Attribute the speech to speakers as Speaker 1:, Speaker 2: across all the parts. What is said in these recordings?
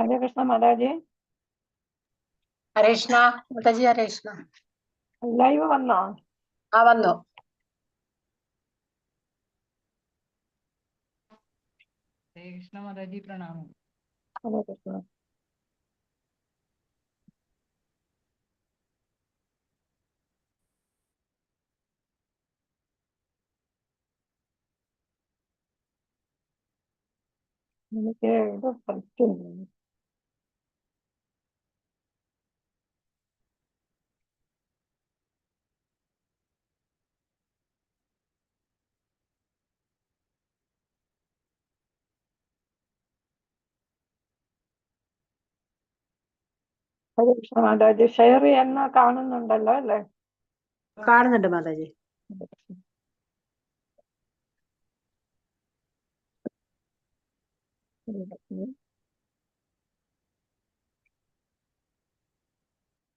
Speaker 1: हरे कृष्ण माताजी.
Speaker 2: ഹരേ കൃഷ്ണ മാതാജി, ഹരേ കൃഷ്ണ.
Speaker 1: ലൈവ് വന്നോ?
Speaker 2: വന്നു.
Speaker 3: हरे कृष्ण माताजी, प्रणाम.
Speaker 1: हरे कृष्ण. എനിക്ക് ഇത് പറ്റുന്നു. ഹരേ കൃഷ്ണ മാതാജി, ഷെയർ ചെയ്യുന്ന കാണുന്നുണ്ടല്ലോ അല്ലേ?
Speaker 2: കാണുന്നുണ്ട് മാതാജി.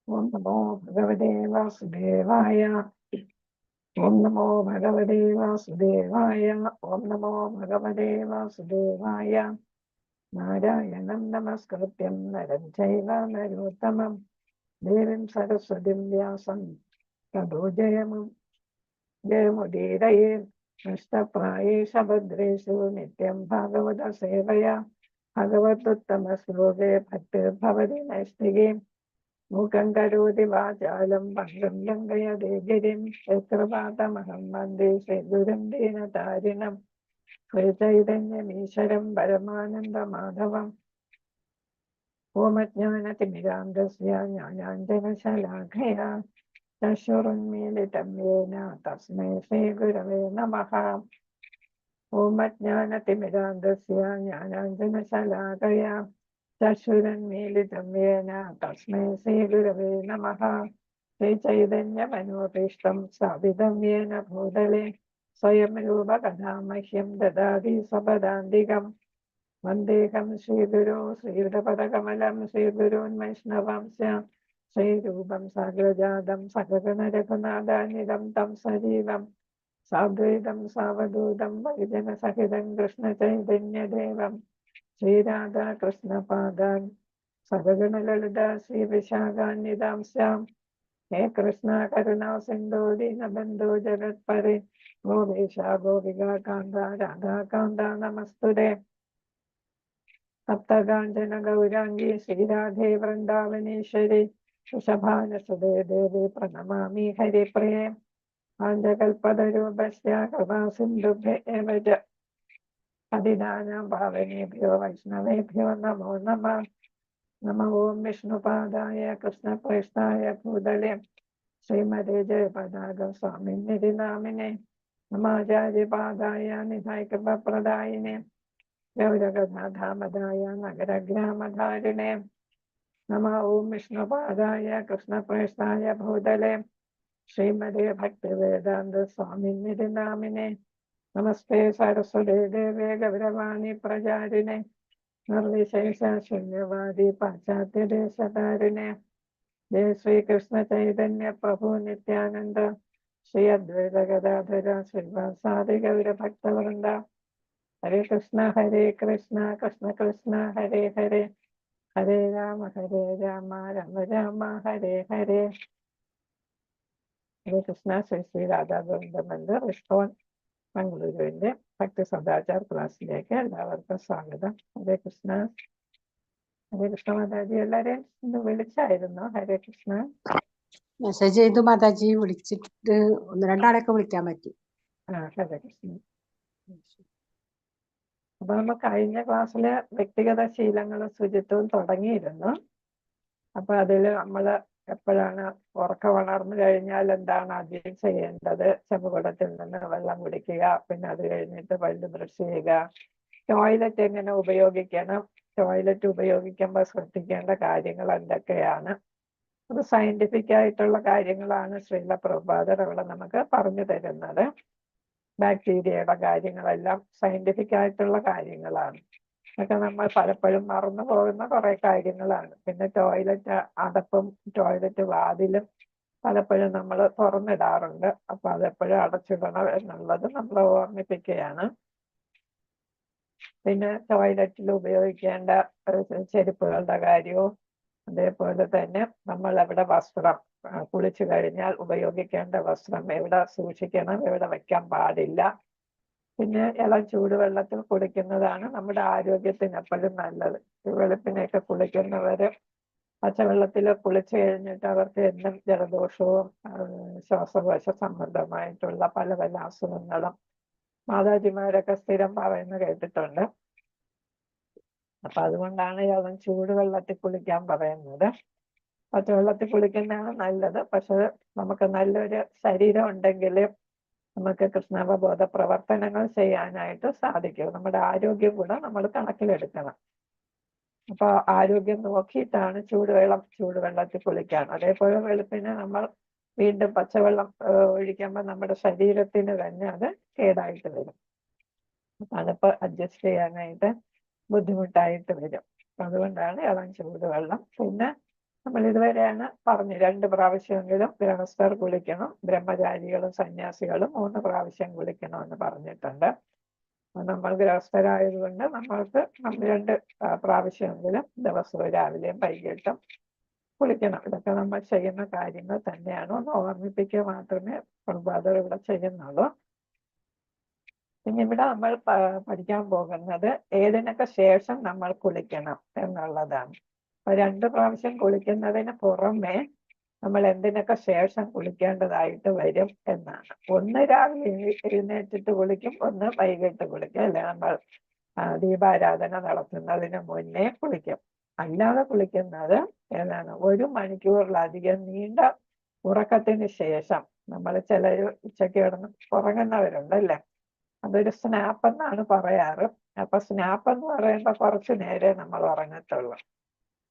Speaker 2: ഓം നമോ ഭഗവതേ വാസുദേവായ. ഓം നമോ ഭഗവതേ വാസുദേവായ. ഓം നമോ ഭഗവതേ വാസുദേവായ. നാരായണം നമസ്കൃത്യം നരം ചൈവ നരോത്തമം ദേവീം സരസ്വതീം വ്യാസം തതോ ജയമുദീരയേ. നഷ്ടപ്രായേഷ ഭദ്രേഷു നിത്യം ഭാഗവത സേവയാ. ഭഗവതുത്തമശ്ലോകേ ഭക്തിർഭവതി നൈഷ്ഠികേ. മൂകം കരോതി വാചാലം പങ്കം ലംഘയതേ ഗിരിം. യത്കൃപാതമഹം വന്ദേ ശ്രീഗുരും ദീനതാരിണം. ശ്രീചൈതന്യമീശ്വരം പരമാനന്ദമാധവം. ഓമജ്ഞാനതിമിരാന്ധസ്യ ജ്ഞാനാഞ്ജനശലാഖയാ ചക്ഷുരുന്മീലിതം യേന തസ്മൈ ശ്രീഗുരവേ നമഃ. ഓമജ്ഞാനതിമിരാന്ധസ്യ ജ്ഞാനാഞ്ജനശലാഖയാ ചക്ഷുരുന്മീലിതം യേന തസ്മൈ ശ്രീഗുരവേ നമഃ. ശ്രീചൈതന്യമനോഭീഷ്ടം സ്ഥാപിതം യേന ഭൂതലേ സ്വയം രൂപ കഥാ മഹ്യം ദദാതി സ്വപദാന്തികം. വന്ദേഹം ശ്രീഗുരു ശ്രീയുതപദകമലം ശ്രീഗുരുन् വൈഷ്ണവാംശ ശ്രീരൂപം സാഗ്രജാതം സഗഗണ രഘുനാഥാന്വിതം തം സജീവം സാദ്വൈതം സാവധൂതം പരിജനസഹിതം കൃഷ്ണചൈതന്യദേവം ശ്രീരാധാകൃഷ്ണപാദാൻ സഗഗണ ലളിത ശ്രീവിശാഖാന്വിതാംശാം. ഹേ കൃഷ്ണ കരുണാ സിന്ധോ ദീനബന്ധോ ജഗത്പരേ ഗോപീശ ഗോപികാ കാന്ത രാധാകാന്ത നമസ്തുതേ. സപ്തകാഞ്ചന ഗൗരാംഗീ ശ്രീരാധേ വൃന്ദാവനേശ്വരി വൃഷഭാനുസുതേ ദേവി പ്രണമാമി ഹരിപ്രിയേ. പാഞ്ചകൽപതരൂപസ്യ കൃപാ സിന്ധുഭ്യ ഏവ ച പതിതാനാം പാവനേഭ്യോ വൈഷ്ണവേഭ്യോ നമോ നമഃ. നമോ ഓം വിഷ്ണുപാദായ കൃഷ്ണപ്രേഷ്ഠായ ഭൂതലേ ശ്രീമതേ ജയപതാക സ്വാമിനിധി നാമിനെ. നമാചാര്യപാദായ നിധായ കൃപപ്രദായിനെ ഗൗരഗദാധാമദായ നഗരഗ്രാമധാരിണേ. നമ ഓം വിഷ്ണുപാദായ കൃഷ്ണപ്രേഷ്ഠായ ഭൂതലേ ശ്രീമതേ ഭക്തിവേദാന്ത സ്വാമിനിധി നാമിനെ. നമസ്തേ സരസ്വതേ ദേവേ ഗൗരവാണി പ്രചാരിണേ നിർവിശേഷ ശൂന്യവാദി പാശ്ചാത്യദേശധാരിണേ. ജയ ശ്രീകൃഷ്ണ ചൈതന്യ പ്രഭു നിത്യാനന്ദ ശ്രീ അദ്വൈത ഗദാധര ശ്രീവാസാദി ഗൗരഭക്തവൃന്ദ. ഹരേ കൃഷ്ണ കൃഷ്ണ കൃഷ്ണ ഹരേ ഹരേ. ഹരേ രാമ രാമ രാമ ഹരേ ഹരേ. ഹരേ കൃഷ്ണ. ശ്രീ ശ്രീ രാധാ ഗോവിന്ദ മന്ദിർ ഇസ്കോൺ മംഗളൂരുവിന്റെ ഭക്തി സദാചാർ ക്ലാസ്സിലേക്ക് എല്ലാവർക്കും സ്വാഗതം. ഹരേ കൃഷ്ണ. ഹരേ കൃഷ്ണ മാതാജി, എല്ലാരെയും ഇന്ന് വിളിച്ചായിരുന്നു? ഹരേ കൃഷ്ണ. മെസ്സേജ് ചെയ്തു മാതാജി, വിളിച്ചിട്ട് ഒന്ന് രണ്ടാളെയൊക്കെ വിളിക്കാൻ പറ്റി.
Speaker 1: ഹരേ കൃഷ്ണ. അപ്പൊ നമ്മൾ കഴിഞ്ഞ ക്ലാസ്സില് വ്യക്തിഗത ശീലങ്ങളും ശുചിത്വവും തുടങ്ങിയിരുന്നു. അപ്പൊ അതില് നമ്മള് എപ്പോഴാണ് ഉറക്കം വളർന്നു കഴിഞ്ഞാൽ എന്താണ് ആദ്യം ചെയ്യേണ്ടത്? ചെമ്പുകുടത്തിൽ നിന്ന് വെള്ളം കുടിക്കുക, പിന്നെ അത് കഴിഞ്ഞിട്ട് പല്ല് ബ്രഷ് ചെയ്യുക, ടോയ്ലറ്റ് എങ്ങനെ ഉപയോഗിക്കണം, ടോയ്ലറ്റ് ഉപയോഗിക്കുമ്പോൾ ശ്രദ്ധിക്കേണ്ട കാര്യങ്ങൾ എന്തൊക്കെയാണ്, അത് സയന്റിഫിക് ആയിട്ടുള്ള കാര്യങ്ങളാണ് ശ്രീല പ്രഭുപാദർ അവിടെ നമുക്ക് പറഞ്ഞു തരുന്നത്. ബാക്ടീരിയയുടെ കാര്യങ്ങളെല്ലാം സയന്റിഫിക് ആയിട്ടുള്ള കാര്യങ്ങളാണ്. ഒക്കെ നമ്മൾ പലപ്പോഴും മറന്നു പോകുന്ന കുറെ കാര്യങ്ങളാണ്. പിന്നെ ടോയ്ലറ്റ് അടപ്പും ടോയ്ലറ്റ് വാതിലും പലപ്പോഴും നമ്മൾ തുറന്നിടാറുണ്ട്. അപ്പൊ അതെപ്പോഴും അടച്ചിടണം എന്നുള്ളത് നമ്മൾ ഓർമ്മിപ്പിക്കുകയാണ്. പിന്നെ ടോയ്ലറ്റിൽ ഉപയോഗിക്കേണ്ട ചെരുപ്പുകളുടെ കാര്യവും അതേപോലെ തന്നെ നമ്മൾ അവിടെ വസ്ത്രം കുളിച്ചു കഴിഞ്ഞാൽ ഉപയോഗിക്കേണ്ട വസ്ത്രം എവിടെ സൂക്ഷിക്കണം, എവിടെ വെക്കാൻ പാടില്ല. പിന്നെ ഇളം ചൂടുവെള്ളത്തിൽ കുളിക്കുന്നതാണ് നമ്മുടെ ആരോഗ്യത്തിന് എപ്പോഴും നല്ലത്. വെളുപ്പിനെയൊക്കെ കുളിക്കുന്നവര് പച്ചവെള്ളത്തിൽ കുളിച്ചു കഴിഞ്ഞിട്ട് അവർക്ക് എന്നും ജലദോഷവും ശ്വാസകോശ സംബന്ധമായിട്ടുള്ള പല പല അസുഖങ്ങളും മാതാജിമാരൊക്കെ സ്ഥിരം പറയുന്നത് കേട്ടിട്ടുണ്ട്. അപ്പൊ അതുകൊണ്ടാണ് ഇളം ചൂടുവെള്ളത്തിൽ കുളിക്കാൻ പറയുന്നത്. പച്ചവെള്ളത്തിൽ കുളിക്കുന്നതാണ് നല്ലത്. പക്ഷെ നമുക്ക് നല്ലൊരു ശരീരം ഉണ്ടെങ്കിൽ നമുക്ക് കൃഷ്ണാവബോധ പ്രവർത്തനങ്ങൾ ചെയ്യാനായിട്ട് സാധിക്കും. നമ്മുടെ ആരോഗ്യം കൂടെ നമ്മൾ കണക്കിലെടുക്കണം. അപ്പൊ ആരോഗ്യം നോക്കിയിട്ടാണ് ചൂടുവെള്ളത്തിൽ കുളിക്കാൻ. അതേപോലെ വെളുപ്പിന് നമ്മൾ വീണ്ടും പച്ചവെള്ളം ഒഴിക്കുമ്പോൾ നമ്മുടെ ശരീരത്തിന് തന്നെ അത് കേടായിട്ട് വരും. തണുപ്പ് അഡ്ജസ്റ്റ് ചെയ്യാനായിട്ട് ബുദ്ധിമുട്ടായിട്ട് വരും. അതുകൊണ്ടാണ് ഇളം ചൂടുവെള്ളം. പിന്നെ നമ്മൾ ഇതുവരെയാണ് പറഞ്ഞു 2 പ്രാവശ്യമെങ്കിലും ഗൃഹസ്ഥർ കുളിക്കണം, ബ്രഹ്മചാരികളും സന്യാസികളും 3 പ്രാവശ്യം കുളിക്കണമെന്ന് പറഞ്ഞിട്ടുണ്ട്. നമ്മൾ ഗൃഹസ്ഥരായതുകൊണ്ട് നമ്മൾക്ക് 2 പ്രാവശ്യമെങ്കിലും ദിവസവും രാവിലെയും വൈകിട്ടും കുളിക്കണം. ഇതൊക്കെ നമ്മൾ ചെയ്യുന്ന കാര്യങ്ങൾ തന്നെയാണ്. ഒന്ന് ഓർമ്മിപ്പിക്കുക മാത്രമേ പ്രഭാതർ ഇവിടെ ചെയ്യുന്നുള്ളൂ. പിന്നെ ഇവിടെ നമ്മൾ പഠിക്കാൻ പോകുന്നത് ഏതിനൊക്കെ ശേഷം നമ്മൾ കുളിക്കണം എന്നുള്ളതാണ്. 2 പ്രാവശ്യം കുളിക്കുന്നതിന് പുറമെ നമ്മൾ എന്തിനൊക്കെ ശേഷം കുളിക്കേണ്ടതായിട്ട് വരും എന്നാണ്. ഒന്ന് രാവിലെ എഴുന്നേറ്റിട്ട് കുളിക്കും, ഒന്ന് വൈകിട്ട് കുളിക്കും അല്ലെ. നമ്മൾ ദീപാരാധന നടത്തുന്നതിന് മുന്നേ കുളിക്കും. അല്ലാതെ കുളിക്കുന്നത് ഏതാണ് 1 മണിക്കൂറിലധികം നീണ്ട ഉറക്കത്തിന് ശേഷം. നമ്മൾ ചിലർ ഉച്ചയ്ക്ക് കിടന്ന് ഉറങ്ങുന്നവരുണ്ടല്ലേ, അതൊരു സ്നാപ്പ് എന്നാണ് പറയാറ്. അപ്പൊ സ്നാപ്പ് എന്ന് പറയുമ്പോൾ കുറച്ച് നേരെ നമ്മൾ ഉറങ്ങത്തുള്ളൂ.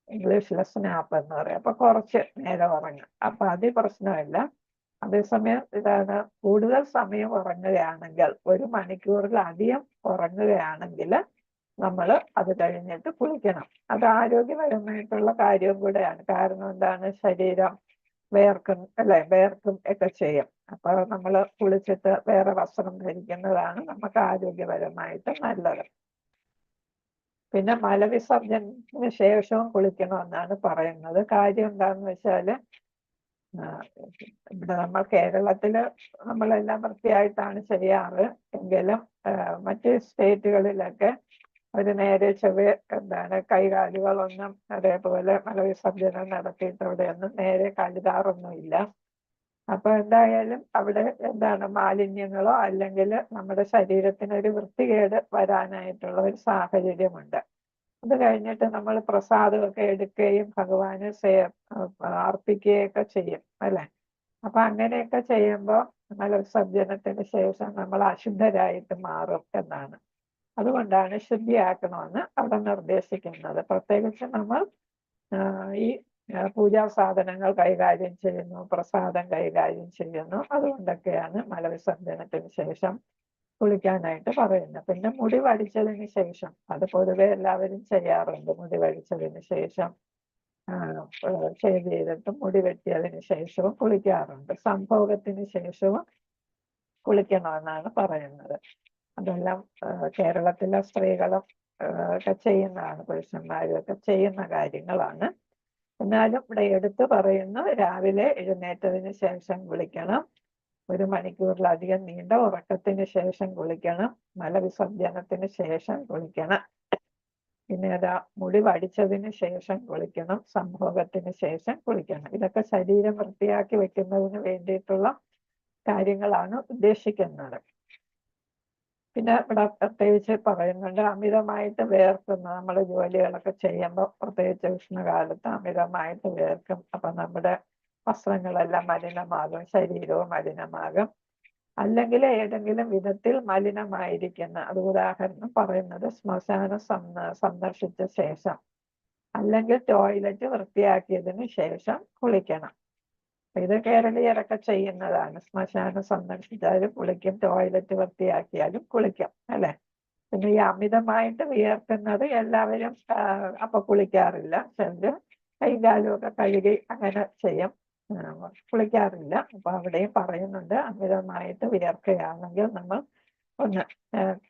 Speaker 1: ഇംഗ്ലീഷിലെ സ്നാപ്പ് എന്ന് പറയും. അപ്പൊ കുറച്ച് നേരം ഉറങ്ങും. അപ്പൊ അത് പ്രശ്നമില്ല. അതേസമയം ഇതാണ് കൂടുതൽ സമയം ഉറങ്ങുകയാണെങ്കിൽ 1 മണിക്കൂറിലധികം ഉറങ്ങുകയാണെങ്കിൽ നമ്മൾ അത് കഴിഞ്ഞിട്ട് കുളിക്കണം. അത് ആരോഗ്യപരമായിട്ടുള്ള കാര്യവും കൂടെയാണ്. കാരണം എന്താണ്, ശരീരം വേർക്കും അല്ലെ, വേർക്കും ഒക്കെ ചെയ്യും. അപ്പൊ നമ്മൾ കുളിച്ചിട്ട് വേറെ വസ്ത്രം ധരിക്കുന്നതാണ് നമുക്ക് ആരോഗ്യപരമായിട്ട് നല്ലത്. പിന്നെ മലവിസർജനത്തിന് ശേഷവും കുളിക്കണമെന്നാണ് പറയുന്നത്. കാര്യം എന്താണെന്ന് വെച്ചാല് ഇവിടെ നമ്മൾ കേരളത്തില് നമ്മളെല്ലാം വൃത്തിയായിട്ടാണ് ചെയ്യാറ്. എങ്കിലും മറ്റ് സ്റ്റേറ്റുകളിലൊക്കെ ഒരു നേരെ എന്താണ് കൈകാലുകളൊന്നും അതേപോലെ മലവിസർജനം നടത്തിയിട്ട് അവിടെയൊന്നും നേരെ കഴുകാറൊന്നുമില്ല. അപ്പൊ എന്തായാലും അവിടെ എന്താണ് മാലിന്യങ്ങളോ അല്ലെങ്കിൽ നമ്മുടെ ശരീരത്തിന് ഒരു വൃത്തികേട് വരാനായിട്ടുള്ള ഒരു സാഹചര്യമുണ്ട്. അത് കഴിഞ്ഞിട്ട് നമ്മൾ പ്രസാദമൊക്കെ എടുക്കുകയും ഭഗവാന് അർപ്പിക്കുകയൊക്കെ ചെയ്യും അല്ലെ. അപ്പൊ അങ്ങനെയൊക്കെ ചെയ്യുമ്പോൾ മലവിസർജനത്തിന് ശേഷം നമ്മൾ അശുദ്ധരായിട്ട് മാറും എന്നാണ്. അതുകൊണ്ടാണ് ശുദ്ധിയാക്കണമെന്ന് അവിടെ നിർദ്ദേശിക്കുന്നത്. പ്രത്യേകിച്ച് നമ്മൾ ഈ പൂജാ സാധനങ്ങൾ കൈകാര്യം ചെയ്യുന്നു, പ്രസാദം കൈകാര്യം ചെയ്യുന്നു. അതുകൊണ്ടൊക്കെയാണ് മലവിസർജനത്തിന് ശേഷം കുളിക്കാനായിട്ട് പറയുന്നത്. പിന്നെ മുടി വടിച്ചതിന് ശേഷം, അത് പൊതുവെ എല്ലാവരും ചെയ്യാറുണ്ട്. മുടി വടിച്ചതിന് ശേഷം ഷേവ് ചെയ്തിട്ടും മുടി വെട്ടിയതിന് ശേഷവും കുളിക്കാറുണ്ട്. സംഭോഗത്തിന് ശേഷവും കുളിക്കണമെന്നാണ് പറയുന്നത്. അതെല്ലാം കേരളത്തിലെ സ്ത്രീകളും ഒക്കെ ചെയ്യുന്നതാണ്, പുരുഷന്മാരും ഒക്കെ ചെയ്യുന്ന കാര്യങ്ങളാണ്. എന്നാലും ഇവിടെ എടുത്തു പറയുന്നു, രാവിലെ എഴുന്നേറ്റതിന് ശേഷം കുളിക്കണം, 1 മണിക്കൂറിലധികം നീണ്ട ഉറക്കത്തിന് ശേഷം കുളിക്കണം, മലവിസർജനത്തിന് ശേഷം കുളിക്കണം, പിന്നെ മുടി വടിച്ചതിന് ശേഷം കുളിക്കണം, സംഭോഗത്തിന് ശേഷം കുളിക്കണം. ഇതൊക്കെ ശരീരം വൃത്തിയാക്കി വെക്കുന്നതിന് വേണ്ടിയിട്ടുള്ള കാര്യങ്ങളാണ് ഉദ്ദേശിക്കുന്നത്. പിന്നെ ഇവിടെ പ്രത്യേകിച്ച് പറയുന്നുണ്ട്, അമിതമായിട്ട് വേർക്കുന്ന നമ്മൾ ജോലികളൊക്കെ ചെയ്യുമ്പോൾ, പ്രത്യേകിച്ച് ഉഷ്ണകാലത്ത് അമിതമായിട്ട് വേർക്കും. അപ്പൊ നമ്മുടെ വസ്ത്രങ്ങളെല്ലാം മലിനമാകും, ശരീരവും മലിനമാകും. അല്ലെങ്കിൽ ഏതെങ്കിലും വിധത്തിൽ മലിനമായിരിക്കുന്ന, അത് ഉദാഹരണം പറയുന്നത് ശ്മശാനം സന്ദർശിച്ച ശേഷം അല്ലെങ്കിൽ ടോയ്ലറ്റ് വൃത്തിയാക്കിയതിന് ശേഷം കുളിക്കണം. ഇത് കേരളീയരൊക്കെ ചെയ്യുന്നതാണ്. ശ്മശാനം സന്ദർശിച്ചാലും കുളിക്കും, ടോയ്ലറ്റ് വൃത്തിയാക്കിയാലും കുളിക്കും അല്ലെ. പിന്നെ ഈ അമിതമായിട്ട് വിയർക്കുന്നത് എല്ലാവരും അപ്പൊ കുളിക്കാറില്ല. ചിലര് കൈകാലും ഒക്കെ കഴുകി അങ്ങനെ ചെയ്യും, കുളിക്കാറില്ല. അപ്പൊ അവിടെയും പറയുന്നുണ്ട്, അമിതമായിട്ട് വിയർക്കുകയാണെങ്കിൽ നമ്മൾ ഒന്ന്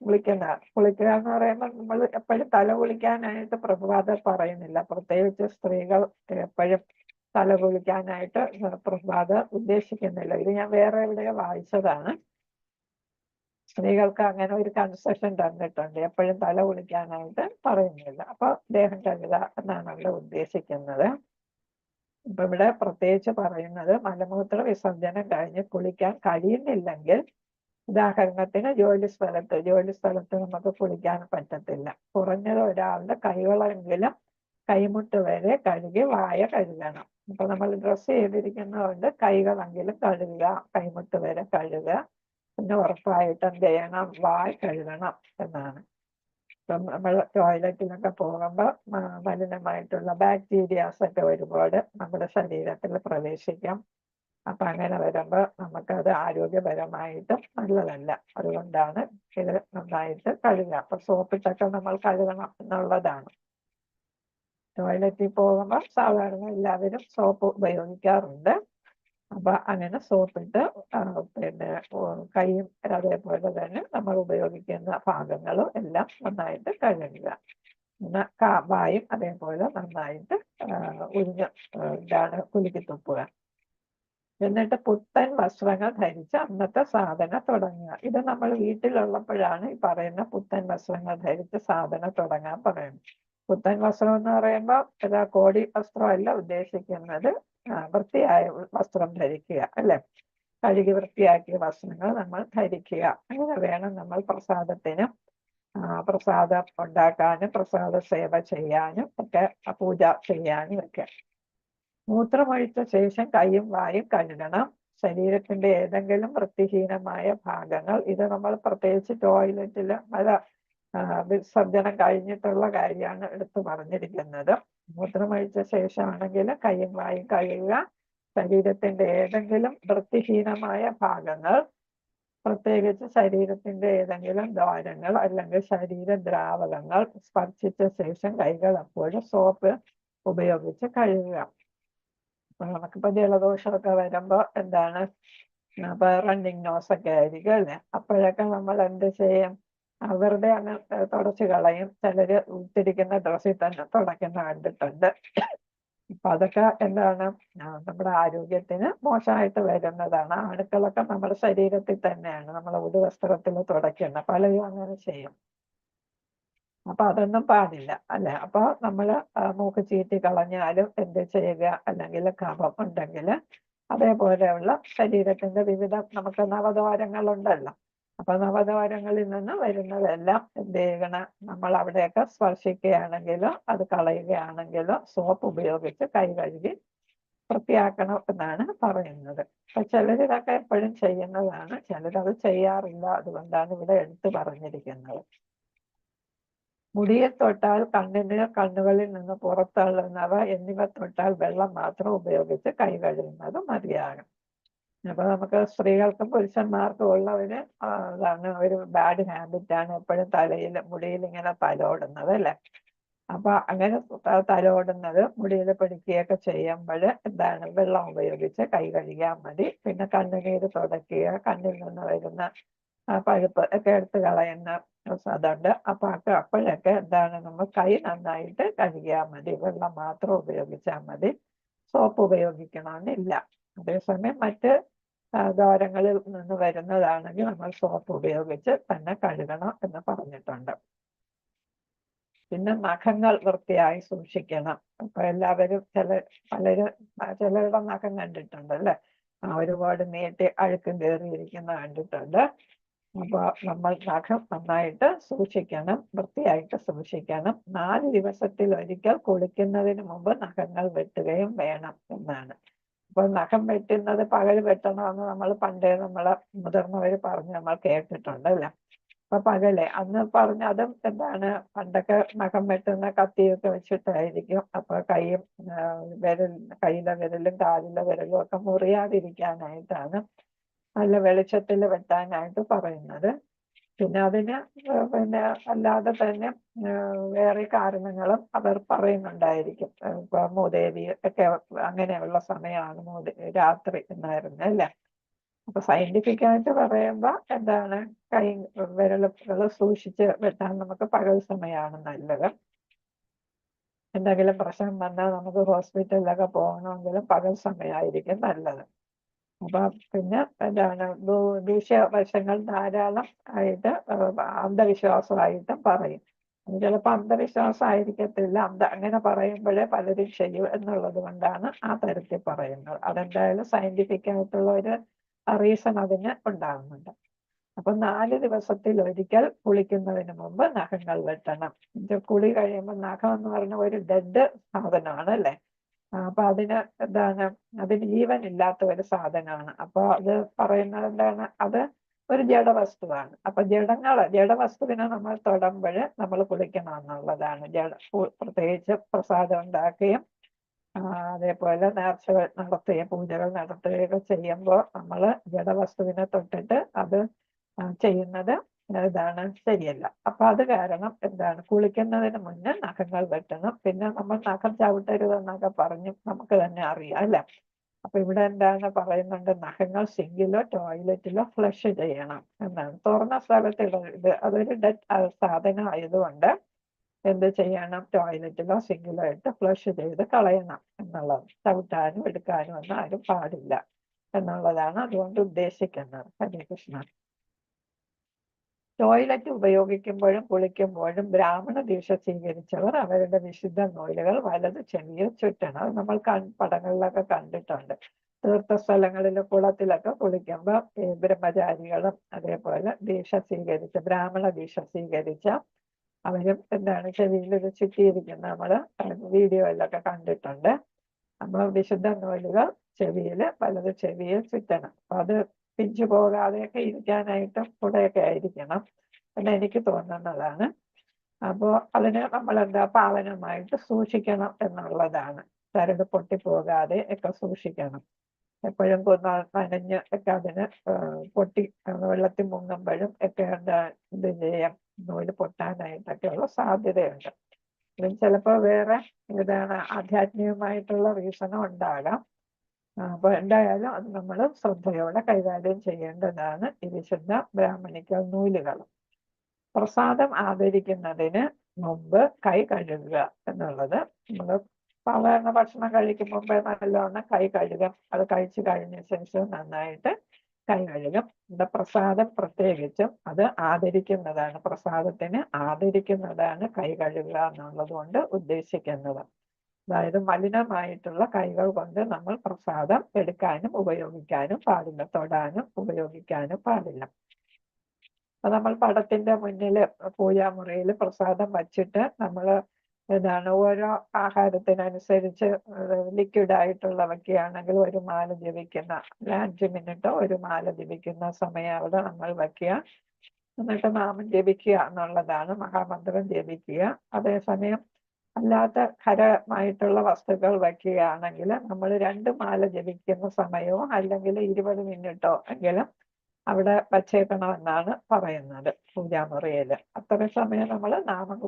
Speaker 1: കുളിക്കുക എന്ന് പറയുമ്പോൾ നമ്മൾ എപ്പോഴും തല കുളിക്കാനായിട്ട് പ്രഭാതം പറയുന്നില്ല. പ്രത്യേകിച്ച് സ്ത്രീകൾ എപ്പോഴും തല കുളിക്കാനായിട്ട് പ്രഭാതം ഉദ്ദേശിക്കുന്നില്ല. ഇത് ഞാൻ വേറെ എവിടെയോ വായിച്ചതാണ്. സ്ത്രീകൾക്ക് അങ്ങനെ ഒരു കൺസെഷൻ തന്നിട്ടുണ്ട്, എപ്പോഴും തല കുളിക്കാനായിട്ട് പറയുന്നില്ല. അപ്പൊ ദേഹം കഴുകുക എന്നാണ് അവിടെ ഉദ്ദേശിക്കുന്നത്. ഇപ്പൊ ഇവിടെ പ്രത്യേകിച്ച് പറയുന്നത് മലമൂത്ര വിസർജനം കഴിഞ്ഞ് കുളിക്കാൻ കഴിയുന്നില്ലെങ്കിൽ, ഉദാഹരണത്തിന് ജോലി സ്ഥലത്ത് നമുക്ക് കുളിക്കാൻ പറ്റത്തില്ല, കുറഞ്ഞത് ഒരാളുടെ കൈകളെങ്കിലും കൈമുട്ട് വരെ കഴുകി വായ കഴുകണം. ഇപ്പൊ നമ്മൾ ഡ്രസ്സ് ചെയ്തിരിക്കുന്നതുകൊണ്ട് കൈകളെങ്കിലും കഴുകുക, കൈമുട്ട് വരെ കഴുകുക. പിന്നെ ഉറപ്പായിട്ട് എന്ത് ചെയ്യണം, വായ കഴുകണം എന്നാണ്. ഇപ്പം നമ്മൾ ടോയ്ലറ്റിലൊക്കെ പോകുമ്പോൾ മലിനമായിട്ടുള്ള ബാക്ടീരിയാസ് ഒക്കെ ഒരുപാട് നമ്മുടെ ശരീരത്തിൽ പ്രവേശിക്കാം. അപ്പൊ അങ്ങനെ വരുമ്പോൾ നമുക്കത് ആരോഗ്യപരമായിട്ടും നല്ലതല്ല. അതുകൊണ്ടാണ് ഇത് നന്നായിട്ട് കഴുകുക. അപ്പൊ സോപ്പിട്ടൊക്കെ നമ്മൾ കഴുകണം എന്നുള്ളതാണ്. ടോയ്ലറ്റിൽ പോകുമ്പോൾ സാധാരണ എല്ലാവരും സോപ്പ് ഉപയോഗിക്കാറുണ്ട്. അപ്പൊ അങ്ങനെ സോപ്പിട്ട് പിന്നെ കൈയും അതേപോലെ തന്നെ നമ്മൾ ഉപയോഗിക്കുന്ന ഭാഗങ്ങളും എല്ലാം നന്നായിട്ട് കഴുകുക. പിന്നെ വായും അതേപോലെ നന്നായിട്ട് കുലുക്കി തുപ്പുക. എന്നിട്ട് പുത്തൻ വസ്ത്രങ്ങൾ ധരിച്ച് അന്നത്തെ സാധന തുടങ്ങുക. ഇത് നമ്മൾ വീട്ടിലുള്ളപ്പോഴാണ് ഈ പറയുന്ന പുത്തൻ വസ്ത്രങ്ങൾ ധരിച്ച് സാധന തുടങ്ങാൻ പറയുന്നത്. പുത്തൻ വസ്ത്രം എന്ന് പറയുമ്പോൾ കോടി വസ്ത്രമല്ല ഉദ്ദേശിക്കുന്നത്, വൃത്തിയായ വസ്ത്രം ധരിക്കുക, അല്ലെ? കഴുകി വൃത്തിയാക്കിയ വസ്ത്രങ്ങൾ നമ്മൾ ധരിക്കുക. അങ്ങനെ വേണം നമ്മൾ പ്രസാദത്തിനും പ്രസാദം ഉണ്ടാക്കാനും പ്രസാദ സേവ ചെയ്യാനും ഒക്കെ, പൂജ ചെയ്യാനും ഒക്കെ. മൂത്രമൊഴിച്ച ശേഷം കൈയും വായും കഴുകണം. ശരീരത്തിന്റെ ഏതെങ്കിലും വൃത്തിഹീനമായ ഭാഗങ്ങൾ, ഇത് നമ്മൾ പ്രത്യേകിച്ച് ടോയ്ലറ്റില് വിസർജനം കഴിഞ്ഞിട്ടുള്ള കാര്യമാണ് എടുത്തു പറഞ്ഞിരിക്കുന്നത്. മൂത്രമൊഴിച്ച ശേഷമാണെങ്കിൽ കൈയും വായും കഴുകുക. ശരീരത്തിന്റെ ഏതെങ്കിലും വൃത്തിഹീനമായ ഭാഗങ്ങൾ, പ്രത്യേകിച്ച് ശരീരത്തിന്റെ ഏതെങ്കിലും ദ്വാരങ്ങൾ അല്ലെങ്കിൽ ശരീര ദ്രാവകങ്ങൾ സ്പർശിച്ച ശേഷം കൈകൾ എപ്പോഴും സോപ്പ് ഉപയോഗിച്ച് കഴുകുക. അപ്പൊ നമുക്കിപ്പോ ജലദോഷമൊക്കെ വരുമ്പോ ഇപ്പൊ റണ്ണിങ് നോസൊക്കെ ആയിരിക്കും, അല്ലെ? അപ്പോഴൊക്കെ നമ്മൾ എന്ത് ചെയ്യും, വെറുതെ അങ്ങ് തുടച്ചു കളയും. ചിലര് ഉത്തിരിക്കുന്ന ഡ്രസ്സിൽ തന്നെ തുടയ്ക്കുന്ന കണ്ടിട്ടുണ്ട്. അപ്പൊ അതൊക്കെ നമ്മുടെ ആരോഗ്യത്തിന് മോശമായിട്ട് വരുന്നതാണ്. അണുക്കളൊക്കെ നമ്മുടെ ശരീരത്തിൽ തന്നെയാണ്, നമ്മളെ ഉടുവസ്ത്രത്തിൽ തുടയ്ക്കുന്നത്. പലരും അങ്ങനെ ചെയ്യും. അപ്പൊ അതൊന്നും പാടില്ല, അല്ലെ? അപ്പൊ നമ്മള് മൂക്ക് ചീറ്റി കളഞ്ഞാലും എന്ത് ചെയ്യുക, അല്ലെങ്കിൽ കഫം ഉണ്ടെങ്കിൽ അതേപോലെയുള്ള ശരീരത്തിന്റെ വിവിധ നമുക്ക് നവദ്വാരങ്ങളുണ്ടല്ലോ. അപ്പൊ നവദ്വാരങ്ങളിൽ നിന്ന് വരുന്നതെല്ലാം എന്ത് ചെയ്യണം, നമ്മൾ അവിടെയൊക്കെ സ്പർശിക്കുകയാണെങ്കിലോ അത് കളയുകയാണെങ്കിലോ സോപ്പ് ഉപയോഗിച്ച് കൈ കഴുകി വൃത്തിയാക്കണം എന്നാണ് പറയുന്നത്. അപ്പൊ ചിലരിതൊക്കെ എപ്പോഴും ചെയ്യുന്നതാണ്, ചിലരത് ചെയ്യാറില്ല. അതുകൊണ്ടാണ് ഇവിടെ എടുത്തു പറഞ്ഞിരിക്കുന്നത്. മുടിയെ തൊട്ടാൽ കണ്ണുകളിൽ നിന്ന് പുറത്തള്ളുന്നവ എന്നിവ തൊട്ടാൽ വെള്ളം മാത്രം ഉപയോഗിച്ച് കൈ കഴുകുന്നത് മതിയാകും. അപ്പൊ നമുക്ക് സ്ത്രീകൾക്കും പുരുഷന്മാർക്കും ഉള്ളവര് ഒരു ബാഡ് ഹാബിറ്റാണ് എപ്പോഴും മുടിയിൽ ഇങ്ങനെ തലോടുന്നത്, അല്ലെ? അപ്പൊ അങ്ങനെ തലോടുന്നത്, മുടിയിൽ പിടിക്കുകയൊക്കെ ചെയ്യുമ്പോൾ വെള്ളം ഉപയോഗിച്ച് കൈ കഴുകിയാൽ മതി. പിന്നെ കണ്ണുനീര് തുടയ്ക്കുക, കണ്ണിൽ നിന്ന് വരുന്ന പഴുപ്പ് ഒക്കെ എടുത്ത് കളയുന്ന അതുണ്ട്. അപ്പൊ അപ്പോഴൊക്കെ നമ്മൾ കൈ നന്നായിട്ട് കഴുകിയാൽ മതി. വെള്ളം മാത്രം ഉപയോഗിച്ചാൽ മതി, സോപ്പ് ഉപയോഗിക്കണമെന്നില്ല. അതേസമയം മറ്റ് ദ്വാരങ്ങളിൽ നിന്ന് വരുന്നതാണെങ്കിൽ നമ്മൾ സോപ്പ് ഉപയോഗിച്ച് തന്നെ കഴുകണം എന്ന് പറഞ്ഞിട്ടുണ്ട്. പിന്നെ നഖങ്ങൾ വൃത്തിയായി സൂക്ഷിക്കണം. അപ്പൊ എല്ലാവരും ചിലരുടെ നഖം കണ്ടിട്ടുണ്ട്, അല്ലെ? ഒരുപാട് നീട്ടി അഴുക്കും കയറിയിരിക്കുന്ന കണ്ടിട്ടുണ്ട്. അപ്പൊ നമ്മൾ നഖം നന്നായിട്ട് സൂക്ഷിക്കണം, വൃത്തിയായിട്ട് സൂക്ഷിക്കണം. 4 ദിവസത്തിൽ ഒരിക്കൽ കുളിക്കുന്നതിന് മുമ്പ് നഖങ്ങൾ വെട്ടുകയും വേണം എന്നാണ്. അപ്പൊ നഖം വെട്ടുന്നത് പകൽ വെട്ടണമെന്ന് നമ്മളെ മുതിർന്നവര് പറഞ്ഞ് നമ്മൾ കേട്ടിട്ടുണ്ട്, അല്ലെ? അപ്പൊ പകല് അന്ന് പറഞ്ഞ അതും പണ്ടൊക്കെ നഖം വെട്ടുന്ന കത്തിയൊക്കെ വെച്ചിട്ടായിരിക്കും. അപ്പൊ കൈയിലെ വിരലും കാലിലെ വിരലും ഒക്കെ മുറിയാതിരിക്കാനായിട്ടാണ് നല്ല വെളിച്ചത്തിൽ വെട്ടാനായിട്ട് പറയുന്നത്. പിന്നെ അതിന് അല്ലാതെ തന്നെ വേറെ കാരണങ്ങളും അവർ പറയുന്നുണ്ടായിരിക്കും. ഇപ്പൊ മൂദേവി ഒക്കെ അങ്ങനെയുള്ള സമയമാണ് രാത്രി എന്നായിരുന്നു, അല്ലെ? അപ്പൊ സയന്റിഫിക് ആയിട്ട് പറയുമ്പോ എന്താണ്, കൈ വിരലുകൾ സൂക്ഷിച്ച് വെട്ടാൻ നമുക്ക് പകൽ സമയമാണ് നല്ലത്. എന്തെങ്കിലും പ്രശ്നം വന്നാൽ നമുക്ക് ഹോസ്പിറ്റലിലൊക്കെ പോകണമെങ്കിലും പകൽ സമയമായിരിക്കും നല്ലത്. അപ്പൊ പിന്നെ എന്താണ്, ദൂഷ്യവശങ്ങൾ ധാരാളം ആയിട്ട് അന്ധവിശ്വാസമായിട്ടും പറയും. അത് ചിലപ്പോൾ അന്ധവിശ്വാസം ആയിരിക്കത്തില്ല, അങ്ങനെ പറയുമ്പോഴേ പലരും ചെയ്യൂ എന്നുള്ളത് കൊണ്ടാണ് ആ തരത്തിൽ പറയുന്നത്. അതെന്തായാലും സയന്റിഫിക് ആയിട്ടുള്ള ഒരു റീസൺ അതിന് ഉണ്ടാകുന്നുണ്ട്. അപ്പൊ 4 ദിവസത്തിൽ ഒരിക്കൽ കുളിക്കുന്നതിന് മുമ്പ് നഖങ്ങൾ വെട്ടണം. കുളി കഴിയുമ്പോൾ നഖം എന്ന് പറഞ്ഞ ഒരു ഡെഡ് സാധനമാണ് അല്ലേ. അപ്പൊ അതിന് ജീവൻ ഇല്ലാത്ത ഒരു സാധനമാണ്. അപ്പൊ അത് പറയുന്നത് എന്താണ്, അത് ഒരു ജഡവസ്തുവാണ്. അപ്പൊ ജഡവസ്തുവിനെ നമ്മൾ തൊടുമ്പോൾ നമ്മൾ കുളിക്കണം എന്നുള്ളതാണ്. പ്രത്യേകിച്ച് പ്രസാദം ഉണ്ടാക്കുകയും അതേപോലെ നേർച്ചകൾ നടത്തുകയും പൂജകൾ നടത്തുകയൊക്കെ ചെയ്യുമ്പോൾ നമ്മൾ ജഡവസ്തുവിനെ തൊട്ടിട്ട് അത് ചെയ്യുന്നത് ശരിയല്ല. അപ്പൊ അത് കാരണം കുളിക്കുന്നതിന് മുന്നേ നഖങ്ങൾ വെട്ടണം. പിന്നെ നമ്മൾ നഖം ചവിട്ടരുതെന്നൊക്കെ പറഞ്ഞ് നമുക്ക് തന്നെ അറിയാം അല്ലെ. അപ്പൊ ഇവിടെ പറയുന്നുണ്ട്, നഖങ്ങൾ സിങ്കിലോ ടോയ്ലറ്റിലോ ഫ്ലഷ് ചെയ്യണം എന്നാണ്. തുറന്ന സ്ഥലത്ത് ഇടരുത്, അതൊരു ഡെഡ് സാധനം ആയതുകൊണ്ട് എന്ത് ചെയ്യണം, ടോയ്ലറ്റിലോ സിങ്കിലോ ഇട്ട് ഫ്ലഷ് ചെയ്ത് കളയണം എന്നുള്ളത്. ചവിട്ടാനും എടുക്കാനും ഒന്നും ആരും പാടില്ല എന്നുള്ളതാണ് അതുകൊണ്ട് ഉദ്ദേശിക്കുന്നത്. ഹരേ കൃഷ്ണ. ടോയ്ലറ്റ് ഉപയോഗിക്കുമ്പോഴും കുളിക്കുമ്പോഴും ബ്രാഹ്മണ ദീക്ഷ സ്വീകരിച്ചവർ അവരുടെ വിശുദ്ധ നൂലുകൾ വലത് ചെവിയിൽ ചുറ്റണം. അത് നമ്മൾ പടങ്ങളിലൊക്കെ കണ്ടിട്ടുണ്ട്. തീർത്ഥ സ്ഥലങ്ങളിൽ കുളത്തിലൊക്കെ കുളിക്കുമ്പോൾ ബ്രഹ്മചാരികളും അതേപോലെ ബ്രാഹ്മണ ദീക്ഷ സ്വീകരിച്ച അവരും ചെവിയിൽ ഇത് ചുറ്റിയിരിക്കുന്ന നമ്മള് വീഡിയോയിലൊക്കെ കണ്ടിട്ടുണ്ട്. നമ്മൾ വിശുദ്ധ നൂലുകൾ വലത് ചെവിയിൽ ചുറ്റണം. അപ്പൊ അത് പിഞ്ചു പോകാതെയൊക്കെ ഇരിക്കാനായിട്ടും കൂടെയൊക്കെ ആയിരിക്കണം എന്ന് എനിക്ക് തോന്നുന്നതാണ്. അപ്പോൾ അതിന് നമ്മൾ പാവനമായിട്ട് സൂക്ഷിക്കണം എന്നുള്ളതാണ്. ചരട് പൊട്ടിപ്പോകാതെ ഒക്കെ സൂക്ഷിക്കണം. എപ്പോഴും നനഞ്ഞ് ഒക്കെ അതിന് വെള്ളത്തിൽ മുങ്ങുമ്പോഴും ഒക്കെ ഇത് ചെയ്യാം, നൂല് പൊട്ടാനായിട്ടൊക്കെയുള്ള സാധ്യതയുണ്ട്. ചിലപ്പോൾ വേറെ ആധ്യാത്മികമായിട്ടുള്ള റീസണും ഉണ്ടാകാം. അപ്പൊ എന്തായാലും അത് നമ്മൾ ശ്രദ്ധയോടെ കൈകാര്യം ചെയ്യേണ്ടതാണ് ഈ വിശുദ്ധ ബ്രാഹ്മണിക്കൽ നൂലുകൾ. പ്രസാദം ആദരിക്കുന്നതിന് മുമ്പ് കൈ കഴുകുക എന്നുള്ളത്, നമ്മൾ സാധാരണ ഭക്ഷണം കഴിക്കും മുമ്പേ നല്ലോണം കൈ കഴുകാം. അത് കഴിച്ചു കഴിഞ്ഞ ശേഷം നന്നായിട്ട് കൈ കഴുകും. ഇവിടെ പ്രസാദം പ്രത്യേകിച്ചും അത് ആദരിക്കുന്നതാണ്. പ്രസാദത്തിന് ആദരിക്കുന്നതാണ് കൈ കഴുകുക എന്നുള്ളത് കൊണ്ട് ഉദ്ദേശിക്കുന്നത്. അതായത് മലിനമായിട്ടുള്ള കൈകൾ കൊണ്ട് നമ്മൾ പ്രസാദം എടുക്കാനും ഉപയോഗിക്കാനും പാടില്ല, തൊടാനും ഉപയോഗിക്കാനും പാടില്ല. അപ്പൊ നമ്മൾ പടത്തിന്റെ മുന്നിൽ പൂജാമുറിയിൽ പ്രസാദം വച്ചിട്ട് നമ്മൾ ഓരോ ആഹാരത്തിനനുസരിച്ച് ലിക്വിഡ് ആയിട്ടുള്ളവയ്ക്കാണെങ്കിൽ ഒരു മാല ജപിക്കുന്ന 5 മിനിറ്റോ ഒരു മാല ജപിക്കുന്ന സമയം അവിടെ നമ്മൾ വയ്ക്കുക. എന്നിട്ട് നാമം ജപിക്കുക എന്നുള്ളതാണ്, മഹാമന്ത്രം ജപിക്കുക. അതേസമയം അല്ലാത്ത ഖരമായിട്ടുള്ള വസ്തുക്കൾ വയ്ക്കുകയാണെങ്കിൽ നമ്മൾ 2 മാല ജപിക്കുന്ന സമയവും അല്ലെങ്കിൽ 20 മിനിറ്റോ എങ്കിലും അവിടെ വച്ചേക്കണമെന്നാണ് പറയുന്നത് പൂജാമുറിയില്. അത്ര സമയം നമ്മൾ നാമം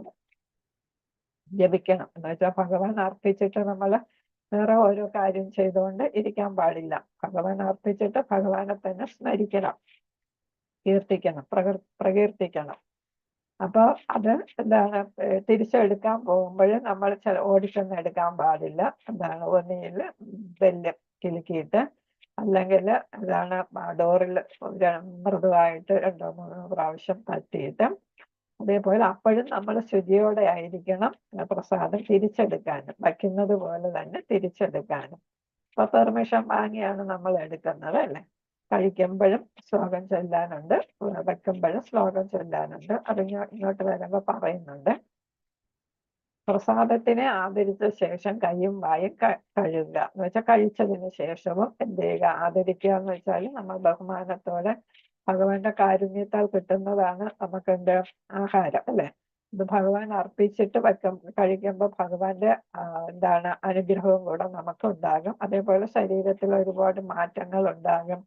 Speaker 1: ജപിക്കണം. എന്ന് വെച്ചാൽ ഭഗവാൻ അർപ്പിച്ചിട്ട് നമ്മൾ വേറെ ഓരോ കാര്യം ചെയ്തുകൊണ്ട് ഇരിക്കാൻ പാടില്ല. ഭഗവാൻ അർപ്പിച്ചിട്ട് ഭഗവാനെ തന്നെ സ്മരിക്കണം, കീർത്തിക്കണം, പ്രകീർത്തിക്കണം. അപ്പൊ അത് തിരിച്ചെടുക്കാൻ പോകുമ്പോൾ നമ്മൾ ഓടിച്ചൊന്നും എടുക്കാൻ പാടില്ല. ഒന്നിൽ ബെല്ല് കിലുക്കിയിട്ട് അല്ലെങ്കിൽ ഡോറിൽ മൃദുവായിട്ട് 2-3 പ്രാവശ്യം തട്ടിയിട്ട്, അതേപോലെ അപ്പോഴും നമ്മൾ ശുചിയോടെ ആയിരിക്കണം പ്രസാദം തിരിച്ചെടുക്കാനും, വയ്ക്കുന്നത് പോലെ തന്നെ തിരിച്ചെടുക്കാനും. അപ്പൊ പെർമിഷൻ വാങ്ങിയാണ് നമ്മൾ എടുക്കുന്നത് അല്ലേ. കഴിക്കുമ്പോഴും ശ്ലോകം ചൊല്ലാനുണ്ട്, വെക്കുമ്പോഴും ശ്ലോകം ചൊല്ലാനുണ്ട്. അത് ഇങ്ങോട്ട് വരുമ്പോൾ പറയുന്നുണ്ട്. പ്രസാദത്തിനെ ആദരിച്ച ശേഷം കൈയും വായും കഴുകുക എന്ന് വെച്ചാൽ കഴിച്ചതിന് ശേഷവും എന്ത് ചെയ്യുക, ആദരിക്കുക എന്ന് വെച്ചാൽ നമ്മൾ ബഹുമാനത്തോടെ ഭഗവാന്റെ കാരുണ്യത്താൽ കിട്ടുന്നതാണ് നമുക്ക് ആഹാരം അല്ലെ. ഇത് ഭഗവാൻ അർപ്പിച്ചിട്ട് കഴിക്കുമ്പോൾ ഭഗവാന്റെ അനുഗ്രഹവും കൂടെ നമുക്ക് ഉണ്ടാകും. അതേപോലെ ശരീരത്തിൽ ഒരുപാട് മാറ്റങ്ങൾ ഉണ്ടാകും.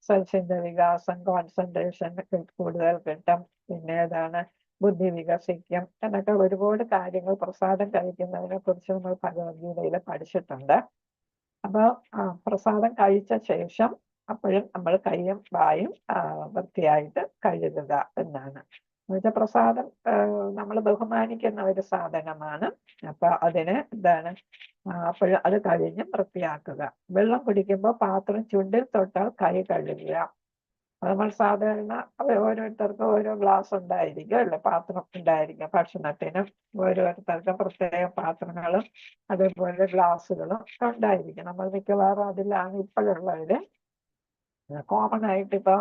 Speaker 1: സെൽസിന്റെ വികാസം, കോൺസെൻട്രേഷൻ കൂടുതൽ കിട്ടും. പിന്നെ ബുദ്ധി വികസിക്കും എന്നൊക്കെ ഒരുപാട് കാര്യങ്ങൾ പ്രസാദം കഴിക്കുന്നതിനെ കുറിച്ച് നമ്മൾ ഭഗവത്ഗീതയിൽ പഠിച്ചിട്ടുണ്ട്. അപ്പോൾ പ്രസാദം കഴിച്ച ശേഷം അപ്പോഴും നമ്മൾ കൈയും വായും വൃത്തിയായിട്ട് കഴുകുക എന്നാണ്. എന്നുവെച്ചാൽ പ്രസാദം നമ്മൾ ബഹുമാനിക്കുന്ന ഒരു സാധനമാണ്. അപ്പൊ അതിന് എന്താണ് അപ്പോഴും അത് കഴിഞ്ഞ് വൃത്തിയാക്കുക. വെള്ളം കുടിക്കുമ്പോൾ പാത്രം ചുണ്ടിൽ തൊട്ടാൽ കൈ കഴുകുക. നമ്മൾ സാധാരണ ഓരോരുത്തർക്കും ഓരോ ഗ്ലാസ് ഉണ്ടായിരിക്കും അല്ലെ, പാത്രം ഉണ്ടായിരിക്കും. ഭക്ഷണത്തിനും ഓരോരുത്തർക്കും പ്രത്യേക പാത്രങ്ങളും അതേപോലെ ഗ്ലാസ്സുകളും ഉണ്ടായിരിക്കും. നമ്മൾ മിക്കവാറും അതിലാണ് ഇപ്പോഴുള്ളവര് കോമൺ ആയിട്ട് ഇപ്പൊ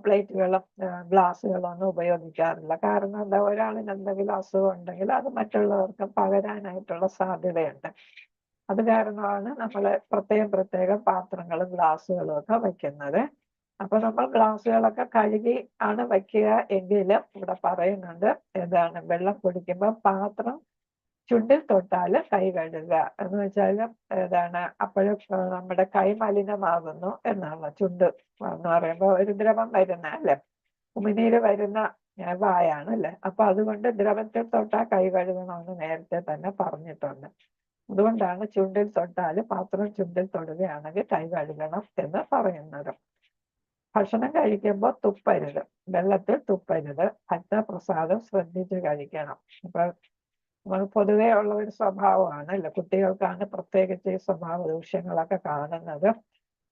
Speaker 1: പ്ലേറ്റുകളും ഗ്ലാസ്സുകളും ഒന്നും ഉപയോഗിക്കാറില്ല. കാരണം എന്താ, ഒരാളിന് എന്തെങ്കിലും അസുഖം ഉണ്ടെങ്കിൽ അത് മറ്റുള്ളവർക്ക് പകരാനായിട്ടുള്ള സാധ്യതയുണ്ട്. അത് കാരണമാണ് നമ്മൾ പ്രത്യേകം പാത്രങ്ങളും ഗ്ലാസ്സുകളും ഒക്കെ വയ്ക്കുന്നത്. അപ്പൊ നമ്മൾ ഗ്ലാസ്സുകളൊക്കെ കഴുകി ആണ് വയ്ക്കുക എങ്കിലും ഇവിടെ പറയുന്നുണ്ട് എന്താണ്, വെള്ളം കുടിക്കുമ്പോൾ പാത്രം ചുണ്ടിൽ തൊട്ടാല് കൈ കഴുകുക എന്ന് വെച്ചാൽ ഏതാണ്, അപ്പോഴും നമ്മുടെ കൈ മലിനമാകുന്നു എന്നാണ്. ചുണ്ട് എന്ന് പറയുമ്പോൾ ഒരു ദ്രവം വരുന്ന അല്ലെ, ഉമിനീര് വരുന്ന വായാണ് അല്ലെ. അപ്പൊ അതുകൊണ്ട് ദ്രവത്തിൽ തൊട്ടാൽ കൈ കഴുകണമെന്ന് നേരത്തെ തന്നെ പറഞ്ഞിട്ടുണ്ട്. അതുകൊണ്ടാണ് ചുണ്ടിൽ തൊട്ടാല്, പാത്രം ചുണ്ടിൽ തൊടുകയാണെങ്കിൽ കൈ കഴുകണം എന്ന് പറയുന്നത്. ഭക്ഷണം കഴിക്കുമ്പോൾ തുപ്പരുത്, വെള്ളത്തിൽ തുപ്പരുത്. ഭക്തപ്രസാദം ശ്രദ്ധിച്ച് കഴിക്കണം. ഇപ്പൊ പൊതുവേ ഉള്ള ഒരു സ്വഭാവമാണ് അല്ലെ, കുട്ടികൾക്കാണ് പ്രത്യേകിച്ച് ഈ സ്വഭാവ ദൂഷ്യങ്ങളൊക്കെ കാണുന്നത്.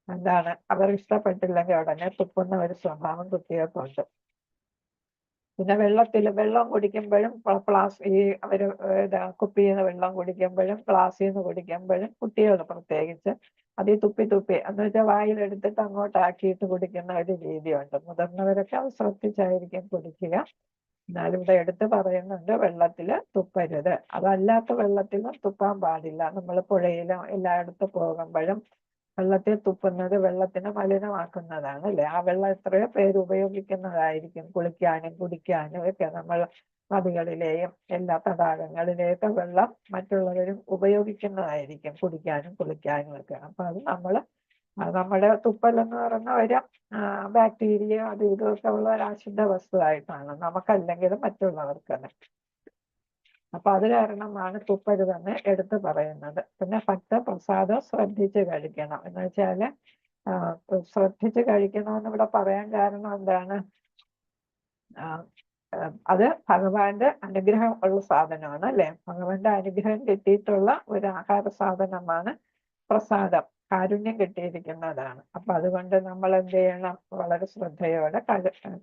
Speaker 1: എന്താണ്, അവർ ഇഷ്ടപ്പെട്ടില്ലെങ്കിൽ ഉടനെ തുപ്പുന്ന ഒരു സ്വഭാവം കുട്ടികൾക്കുണ്ട്. പിന്നെ വെള്ളം കുടിക്കുമ്പോഴും ഈ അവര് കുപ്പിയിൽ നിന്ന് വെള്ളം കുടിക്കുമ്പോഴും ഗ്ലാസ്സിൽ നിന്ന് കുടിക്കുമ്പോഴും കുട്ടികൾ പ്രത്യേകിച്ച് അത് തുപ്പി എന്ന് വെച്ചാൽ വായിലെടുത്തിട്ട് അങ്ങോട്ടാക്കിയിട്ട് കുടിക്കുന്ന ഒരു രീതിയുണ്ട്. മുതിർന്നവരൊക്കെ അത് ശ്രദ്ധിച്ചായിരിക്കും കുടിക്കുക. എന്നാലും ഇവിടെ എടുത്ത് പറയുന്നുണ്ട് വെള്ളത്തില് തുപ്പരുത്. അതല്ലാത്ത വെള്ളത്തിലും തുപ്പാൻ പാടില്ല. നമ്മൾ പുഴയിലും എല്ലായിടത്തും പോകുമ്പോഴും വെള്ളത്തിൽ തുപ്പുന്നത് വെള്ളത്തിനെ മലിനമാക്കുന്നതാണ് അല്ലെ. ആ വെള്ളം എത്രയോ പേര് ഉപയോഗിക്കുന്നതായിരിക്കും കുളിക്കാനും കുടിക്കാനും ഒക്കെ. നമ്മൾ നദികളിലെയും എല്ലാ തടാകങ്ങളിലെയൊക്കെ വെള്ളം മറ്റുള്ളവരും ഉപയോഗിക്കുന്നതായിരിക്കും കുടിക്കാനും കുളിക്കാനും ഒക്കെ. അപ്പൊ അത് നമ്മുടെ തുപ്പൽ എന്ന് പറയുന്ന ഒരു ബാക്ടീരിയ അത് ഇതൊക്കെ ഉള്ള ഒരു അശുദ്ധ വസ്തുവായിട്ടാണ്, നമുക്കല്ലെങ്കിലും മറ്റുള്ളവർക്കല്ല. അപ്പൊ അത് കാരണമാണ് തുപ്പരുതെന്ന് എടുത്തു പറയുന്നത്. പിന്നെ ഭക്തപ്രസാദം ശ്രദ്ധിച്ച് കഴിക്കണം എന്ന് വെച്ചാല് ശ്രദ്ധിച്ച് കഴിക്കണമെന്ന് ഇവിടെ പറയാൻ കാരണം എന്താണ്, അത് ഭഗവാന്റെ അനുഗ്രഹം ഉള്ള സാധനമാണ് അല്ലെ. ഭഗവാന്റെ അനുഗ്രഹം കിട്ടിയിട്ടുള്ള ഒരു ആഹാര സാധനമാണ് പ്രസാദം, കാരുണ്യം കിട്ടിയിരിക്കുന്നതാണ്. അപ്പൊ അതുകൊണ്ട് നമ്മൾ എന്ത് ചെയ്യണം, വളരെ ശ്രദ്ധയോടെ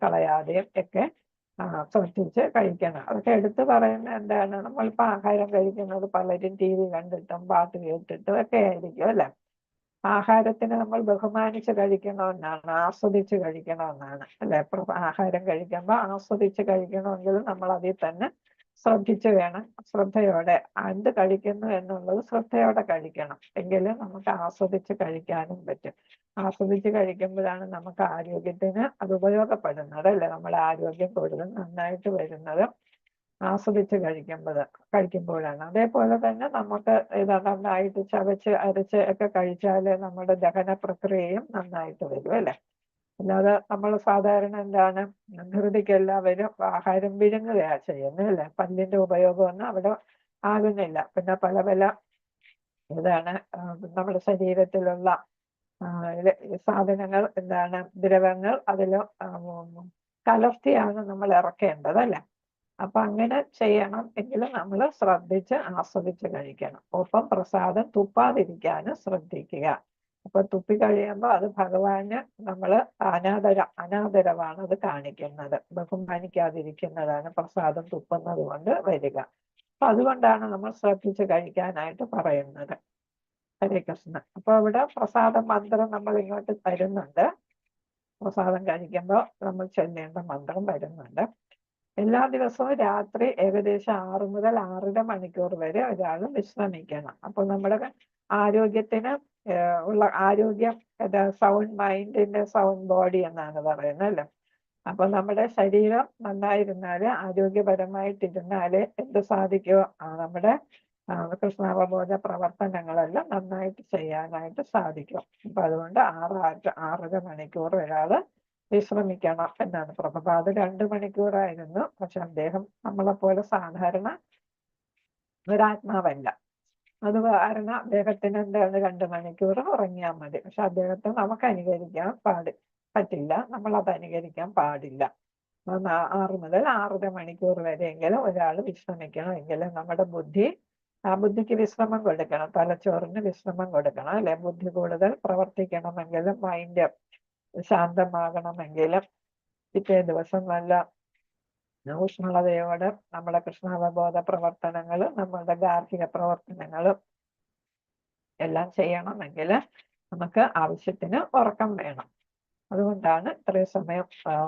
Speaker 1: കളയാതെയും ഒക്കെ ശ്രദ്ധിച്ച് കഴിക്കണം. അതൊക്കെ എടുത്തു പറയുന്ന എന്താണ്, നമ്മളിപ്പോ ആഹാരം കഴിക്കുന്നത് പലരും TV കണ്ടിട്ടും പാട്ട് കേട്ടിട്ടും ഒക്കെ ആയിരിക്കും അല്ലെ. ആഹാരത്തിന് നമ്മൾ ബഹുമാനിച്ച് കഴിക്കണമെന്നാണ്, ആസ്വദിച്ച് കഴിക്കണമെന്നാണ് അല്ലെ. ആഹാരം കഴിക്കുമ്പോൾ ആസ്വദിച്ച് കഴിക്കണമെങ്കിൽ നമ്മൾ അതിൽ തന്നെ ശ്രദ്ധിച്ചു വേണം, ശ്രദ്ധയോടെ എന്ത് കഴിക്കുന്നു എന്നുള്ളത് ശ്രദ്ധയോടെ കഴിക്കണം. എങ്കിലും നമുക്ക് ആസ്വദിച്ച് കഴിക്കാനും പറ്റും. ആസ്വദിച്ച് കഴിക്കുമ്പോഴാണ് നമുക്ക് ആരോഗ്യത്തിന് അത് ഉപയോഗപ്പെടുന്നത് അല്ലെ. നമ്മുടെ ആരോഗ്യം കൂടുതൽ നന്നായിട്ട് വരുന്നത് ആസ്വദിച്ച് കഴിക്കുമ്പോഴാണ്. അതേപോലെ തന്നെ നമുക്ക് ഇത് നന്നായിട്ട് ചവച്ച് അരച്ച് ഒക്കെ കഴിച്ചാല് നമ്മുടെ ദഹന പ്രക്രിയയും നന്നായിട്ട് വരും അല്ലെ. അല്ലാതെ നമ്മൾ സാധാരണ എന്താണ്, ധൃതിക്ക് എല്ലാവരും ആഹാരം വിഴുങ്ങുകയാ ചെയ്യുന്നത് അല്ലെ. പല്ലിന്റെ ഉപയോഗമൊന്നും അവിടെ ആകുന്നില്ല. പിന്നെ പല ഇതാണ് നമ്മുടെ ശരീരത്തിലുള്ള സാധനങ്ങൾ എന്താണ്, ദ്രവങ്ങൾ അതിൽ കലർത്തിയാണ് നമ്മൾ ഇറക്കേണ്ടത് അല്ലെ. അപ്പൊ അങ്ങനെ ചെയ്യണം എങ്കിലും നമ്മൾ ശ്രദ്ധിച്ച് ആസ്വദിച്ച് കഴിക്കണം. ഒപ്പം പ്രസാദം തുപ്പാതിരിക്കാനും ശ്രദ്ധിക്കുക. അപ്പൊ തുപ്പി കഴിയുമ്പോൾ അത് ഭഗവാന് നമ്മള് അനാദരവാണ് അത് കാണിക്കുന്നത്, ബഹുമാനിക്കാതിരിക്കുന്നതാണ് പ്രസാദം തുപ്പുന്നത് കൊണ്ട് വരിക. അപ്പൊ അതുകൊണ്ടാണ് നമ്മൾ ശ്രദ്ധിച്ച് കഴിക്കാനായിട്ട് പറയുന്നത്. ഹരേ കൃഷ്ണ. അപ്പൊ ഇവിടെ പ്രസാദ മന്ത്രം നമ്മൾ ഇങ്ങോട്ട് തരുന്നുണ്ട്. പ്രസാദം കഴിക്കുമ്പോൾ നമ്മൾ ചൊല്ലേണ്ട മന്ത്രം വരുന്നുണ്ട്. എല്ലാ ദിവസവും രാത്രി ഏകദേശം 6 മുതൽ 6.5 മണിക്കൂർ വരെ ഒരാൾ വിശ്രമിക്കണം. അപ്പൊ നമ്മുടെ ആരോഗ്യത്തിന് ഉള്ള ആരോഗ്യം സൗണ്ട് മൈൻഡിന്റെ സൗണ്ട് ബോഡി എന്നാണ് പറയുന്നത് അല്ലെ. അപ്പൊ നമ്മുടെ ശരീരം നന്നായിരുന്നാല്, ആരോഗ്യപരമായിട്ടിരുന്നാല് എന്ത് സാധിക്കുമോ നമ്മുടെ കൃഷ്ണാവബോധ പ്രവർത്തനങ്ങളെല്ലാം നന്നായിട്ട് ചെയ്യാനായിട്ട് സാധിക്കും. അപ്പൊ അതുകൊണ്ട് 6.5 മണിക്കൂർ ഒരാള് വിശ്രമിക്കണം എന്നാണ്. പ്രഭുപാദ് 2 മണിക്കൂറായിരുന്നു. പക്ഷെ അദ്ദേഹം നമ്മളെപ്പോലെ സാധാരണ ഒരാത്മാവല്ല. അത് കാരണം അദ്ദേഹത്തിന് എന്താണ് 2 മണിക്കൂർ ഉറങ്ങിയാൽ മതി. പക്ഷെ അദ്ദേഹത്തെ നമുക്ക് അനുകരിക്കാൻ പറ്റില്ല, നമ്മൾ അത് അനുകരിക്കാൻ പാടില്ല. 6 മുതൽ 6.5 മണിക്കൂർ വരെയെങ്കിലും ഒരാൾ വിശ്രമിക്കണമെങ്കിലും നമ്മുടെ ബുദ്ധിക്ക് വിശ്രമം കൊടുക്കണം, തലച്ചോറിന് വിശ്രമം കൊടുക്കണം അല്ലെ. ബുദ്ധി കൂടുതൽ പ്രവർത്തിക്കണമെങ്കിലും മൈൻഡ് ശാന്തമാകണമെങ്കിലും പിറ്റേ ദിവസം നല്ല ഊഷ്മളതയോടെ നമ്മുടെ കൃഷ്ണാവബോധ പ്രവർത്തനങ്ങൾ, നമ്മുടെ ഗാർഹിക പ്രവർത്തനങ്ങൾ എല്ലാം ചെയ്യണമെങ്കിൽ നമുക്ക് ആവശ്യത്തിന് ഉറക്കം വേണം. അതുകൊണ്ടാണ് ഇത്രയും സമയം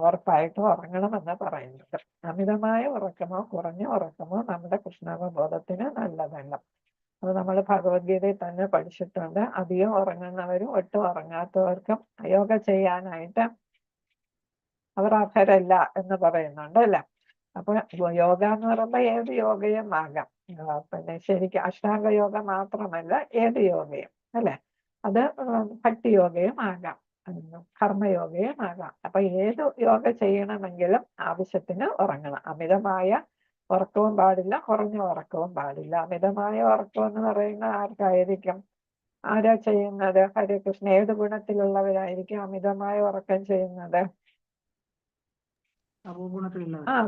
Speaker 1: ഉറപ്പായിട്ട് ഉറങ്ങണമെന്ന് പറയുന്നത്. അമിതമായ ഉറക്കമോ കുറഞ്ഞ ഉറക്കമോ നമ്മുടെ കൃഷ്ണാവബോധത്തിന് നല്ലതല്ല. അത് നമ്മൾ ഭഗവത്ഗീതയിൽ തന്നെ പഠിച്ചിട്ടുണ്ട്. അധികം ഉറങ്ങുന്നവരും ഒട്ടും ഉറങ്ങാത്തവർക്കും യോഗ ചെയ്യാനായിട്ട് അവർ അർഹരല്ല എന്ന് പറയുന്നുണ്ട് അല്ലെ. അപ്പൊ യോഗ എന്ന് പറയുമ്പോൾ ഏത് യോഗയും ആകാം. പിന്നെ ശരിക്കും അഷ്ടാംഗ യോഗ മാത്രമല്ല, ഏത് യോഗയും അല്ലെ. അത് ഭക്തി യോഗയും ആകാം, കർമ്മയോഗയും ആകാം. അപ്പൊ ഏത് യോഗ ചെയ്യണമെങ്കിലും ആവശ്യത്തിന് ഉറങ്ങണം. അമിതമായ ഉറക്കവും പാടില്ല, കുറഞ്ഞ ഉറക്കവും പാടില്ല. അമിതമായ ഉറക്കം എന്ന് പറയുന്ന ആർക്കായിരിക്കും? ആരാ ചെയ്യുന്നത്? ഹരേ കൃഷ്ണ. ഏത് ഗുണത്തിലുള്ളവരായിരിക്കും അമിതമായ ഉറക്കം ചെയ്യുന്നത്?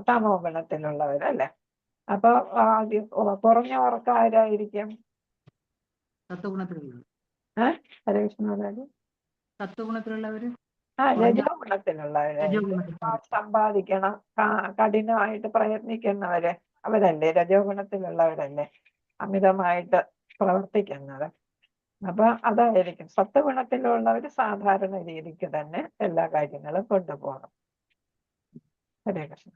Speaker 1: തമോ ഗുണത്തിലുള്ളവരല്ലേ. അപ്പൊ കുറഞ്ഞ ഉറക്കം ആരായിരിക്കും? ഹരേ കൃഷ്ണ.
Speaker 3: സത്വഗുണത്തിലുള്ളവര്,
Speaker 1: രജോ ഗുണത്തിലുള്ളവരായിരിക്കും. സമ്പാദിക്കണം, കഠിനമായിട്ട് പ്രയത്നിക്കുന്നവര് അവരല്ലേ രജോ ഗുണത്തിലുള്ളവരല്ലേ അമിതമായിട്ട് പ്രവർത്തിക്കുന്നത്. അപ്പൊ അതായിരിക്കും. സത്വഗുണത്തിലുള്ളവര് സാധാരണ രീതിക്ക് തന്നെ എല്ലാ കാര്യങ്ങളും കൊണ്ടുപോകണം. ഹരേ കൃഷ്ണ.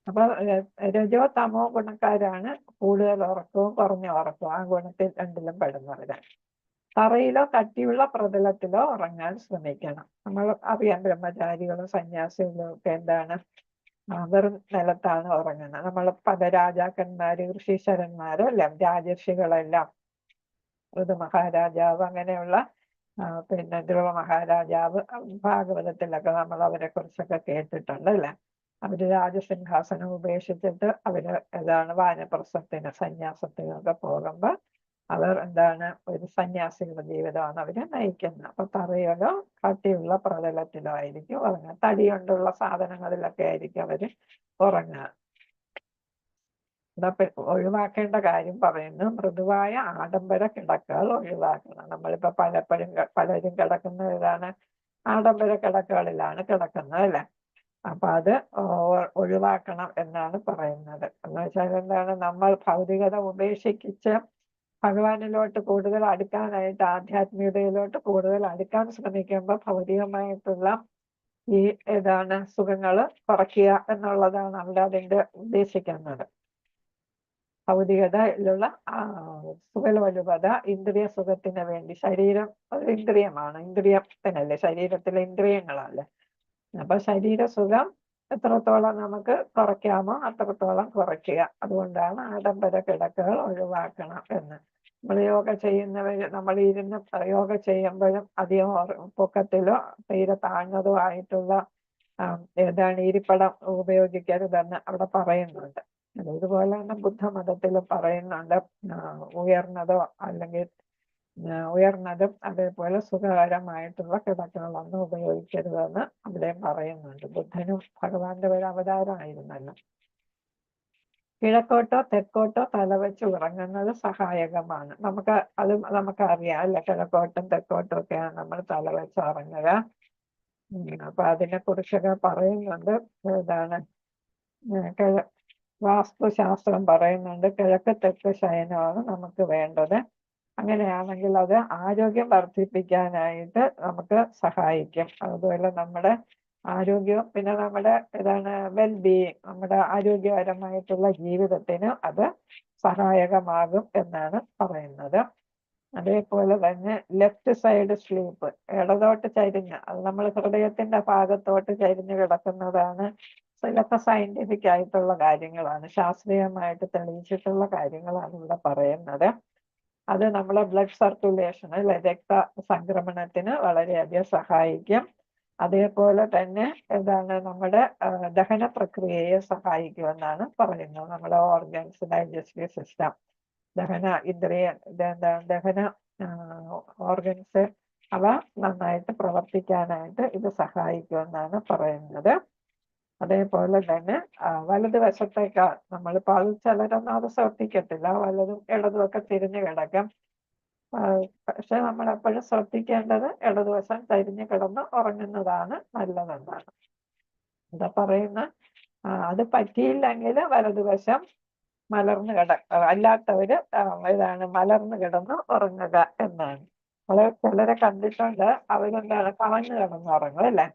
Speaker 1: അപ്പൊ രജോ തമോ ഗുണക്കാരാണ് കൂടുതൽ ഉറക്കവും കുറഞ്ഞ ഉറക്കവും ആ ഗുണത്തിൽ രണ്ടിലും പെടുന്നവരാണ്. തറയിലോ കട്ടിയുള്ള പ്രതലത്തിലോ ഉറങ്ങാൻ ശ്രമിക്കണം. നമ്മൾ അറിയാം, ബ്രഹ്മചാരികളും സന്യാസികളും ഒക്കെ എന്താണ് വെറും നിലത്താണ് ഉറങ്ങുന്നത്. നമ്മൾ പല രാജാക്കന്മാര്, ഋഷീശ്വരന്മാരും എല്ലാം, രാജർഷികളെല്ലാം, ഋതു മഹാരാജാവ്, അങ്ങനെയുള്ള പിന്നെ ധ്രുവ മഹാരാജാവ്, ഭാഗവതത്തിലൊക്കെ നമ്മൾ അവരെ കുറിച്ചൊക്കെ കേട്ടിട്ടുണ്ട് അല്ലെ. അവര് രാജസിംഹാസനം ഉപേക്ഷിച്ചിട്ട് അവര് വാനപ്രസ്ഥത്തിന്, സന്യാസത്തിനൊക്കെ പോകുമ്പോ അവർ ഒരു സന്യാസികളുടെ ജീവിതമാണ് അവര് നയിക്കുന്നത്. അപ്പൊ തറയിലോ കട്ടിയുള്ള പ്രതലത്തിലോ ആയിരിക്കും ഉറങ്ങുക. തടി കൊണ്ടുള്ള സാധനങ്ങളിലൊക്കെ ആയിരിക്കും അവര് ഉറങ്ങുക. ഒഴിവാക്കേണ്ട കാര്യം പറയുന്നു, മൃദുവായ ആഡംബര കിടക്കകൾ ഒഴിവാക്കണം. നമ്മളിപ്പോ പലരും കിടക്കുന്ന ആഡംബര കിടക്കകളിലാണ് കിടക്കുന്നത് അല്ലെ. അപ്പൊ അത് ഒഴിവാക്കണം എന്നാണ് പറയുന്നത്. എന്ന് വെച്ചാൽ നമ്മൾ ഭൗതികത ഉപേക്ഷിച്ച് ഭഗവാനിലോട്ട് കൂടുതൽ അടുക്കാനായിട്ട്, ആധ്യാത്മികതയിലോട്ട് കൂടുതൽ അടുക്കാൻ ശ്രമിക്കുമ്പോൾ ഭൗതികമായിട്ടുള്ള ഈ സുഖങ്ങൾ കുറയ്ക്കുക എന്നുള്ളതാണ് അവിടെ അതിന്റെ ഉദ്ദേശിക്കുന്നത്. ഭൗതികതയിലുള്ള സുഖലോലുപത ഇന്ദ്രിയ സുഖത്തിന് വേണ്ടി. ശരീരം ഒരു ഇന്ദ്രിയമാണ്, ഇന്ദ്രിയത്തിനല്ലേ, ശരീരത്തിലെ ഇന്ദ്രിയങ്ങളല്ലേ. അപ്പൊ ശരീരസുഖം എത്രത്തോളം നമുക്ക് കുറയ്ക്കാമോ അത്രത്തോളം കുറയ്ക്കുക. അതുകൊണ്ടാണ് ആഡംബര കിടക്കകൾ ഒഴിവാക്കണം എന്ന്. നമ്മൾ യോഗ ചെയ്യുന്നവര്, നമ്മൾ ഇരുന്ന് യോഗ ചെയ്യുമ്പോഴും അധികം പൊക്കത്തിലോ തീരെ താഴ്ന്നതോ ആയിട്ടുള്ള ഇരിപ്പിടം ഉപയോഗിക്കരുതെന്ന് അവിടെ പറയുന്നുണ്ട്. ഇതുപോലെ തന്നെ ബുദ്ധമതത്തിൽ പറയുന്നുണ്ട്, ഉയർന്നതും അതേപോലെ സുഖകരമായിട്ടുള്ള കിടക്കകളൊന്നും ഉപയോഗിക്കരുതെന്ന് അവിടെ പറയുന്നുണ്ട്. ബുദ്ധനും ഭഗവാന്റെ ഒരു അവതാരമായിരുന്നല്ലോ. കിഴക്കോട്ടോ തെക്കോട്ടോ തലവെച്ച് ഉറങ്ങുന്നത് സഹായകമാണ്. നമുക്കറിയാം അല്ലെ, കിഴക്കോട്ടും തെക്കോട്ടും ഒക്കെയാണ് നമ്മൾ തലവെച്ച് ഉറങ്ങുക. അപ്പൊ അതിനെ കുറിച്ചൊക്കെ പറയുന്നുണ്ട്. വാസ്തുശാസ്ത്രം പറയുന്നുണ്ട് കിഴക്ക് തെക്ക് ശയനമാണ് നമുക്ക് വേണ്ടത്. അങ്ങനെയാണെങ്കിൽ അത് ആരോഗ്യം വർദ്ധിപ്പിക്കാനായിട്ട് നമുക്ക് സഹായിക്കും. അതുപോലെ നമ്മുടെ ആരോഗ്യവും പിന്നെ നമ്മുടെ വെൽബീയിങ്, നമ്മുടെ ആരോഗ്യപരമായിട്ടുള്ള ജീവിതത്തിന് അത് സഹായകമാകും എന്നാണ് പറയുന്നത്. അതേപോലെ തന്നെ ലെഫ്റ്റ് സൈഡ് സ്ലീപ്പ്, ഇടതോട്ട് ചരിഞ്ഞ്, അത് നമ്മൾ ഹൃദയത്തിന്റെ ഭാഗത്തോട്ട് ചരിഞ്ഞ് കിടക്കുന്നതാണ്. ഇതൊക്കെ സയന്റിഫിക് ആയിട്ടുള്ള കാര്യങ്ങളാണ്, ശാസ്ത്രീയമായിട്ട് തെളിയിച്ചിട്ടുള്ള കാര്യങ്ങളാണ് ഇവിടെ പറയുന്നത്. അത് നമ്മളെ ബ്ലഡ് സർക്കുലേഷൻ അല്ലെ, രക്തസംക്രമണത്തിന് വളരെയധികം സഹായിക്കും. അതേപോലെ തന്നെ നമ്മുടെ ദഹന പ്രക്രിയയെ സഹായിക്കുമെന്നാണ് പറയുന്നത്. നമ്മുടെ ഓർഗൻസ്, ഡൈജസ്റ്റീവ് സിസ്റ്റം ദഹന ഓർഗൻസ് അവ നന്നായിട്ട് പ്രവർത്തിക്കാനായിട്ട് ഇത് സഹായിക്കുമെന്നാണ് പറയുന്നത്. അതേപോലെ തന്നെ വലതുവശത്തേക്കാൾ നമ്മളിപ്പോൾ അത് ചിലരൊന്നും അത് ശ്രദ്ധിക്കത്തില്ല, വലതും ഇടതും ഒക്കെ തിരിഞ്ഞു കിടക്കും. പക്ഷെ നമ്മൾ എപ്പോഴും ശ്രദ്ധിക്കേണ്ടത് ഇടതുവശം തിരിഞ്ഞു കിടന്ന് ഉറങ്ങുന്നതാണ് നല്ലതെന്നാണ് എന്താ പറയുന്ന. അത് പറ്റിയില്ലെങ്കിൽ വലതുവശം അല്ലാത്തവര് മലർന്നു കിടന്ന് ഉറങ്ങുക എന്നാണ്. ചിലരെ കണ്ടിട്ടുണ്ട്, അവരെന്താണ് കമഴ്ന്ന് കിടന്ന് ഉറങ്ങും അല്ലേ.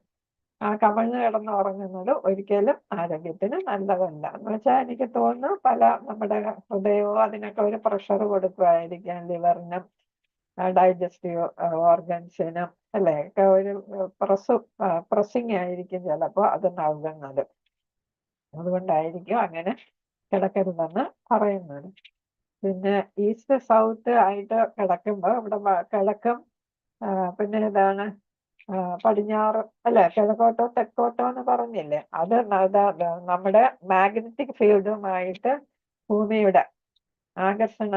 Speaker 1: ആ കമഴ്ന്ന് കിടന്ന് ഉറങ്ങുന്നത് ഒരിക്കലും ആരോഗ്യത്തിന് നല്ലതല്ല. എന്ന് വെച്ചാൽ എനിക്ക് തോന്നുന്നു നമ്മുടെ ഹൃദയവും അതിനൊക്കെ ഒരു പ്രഷർ കൊടുക്കുമായിരിക്കാം, ലിവറിനും ഡൈജസ്റ്റീവ് ഓർഗൻസിനും അല്ലേ ഒക്കെ ഒരു പ്രസ്സിങ് ആയിരിക്കും ചിലപ്പോൾ അത് നൽകുന്നത്. അതുകൊണ്ടായിരിക്കും അങ്ങനെ കിടക്കരുതെന്ന് പറയുന്നത്. പിന്നെ ഈസ്റ്റ് സൗത്ത് ആയിട്ട് കിടക്കുമ്പോൾ ഇവിടെ കിഴക്കും പിന്നെ ഇതാണ് പടിഞ്ഞാറ് അല്ലെ, കിഴക്കോട്ടോ തെക്കോട്ടോ എന്ന് പറഞ്ഞില്ലേ, അത് നമ്മുടെ മാഗ്നറ്റിക് ഫീൽഡുമായിട്ട് ഭൂമിയുടെ ആകർഷണ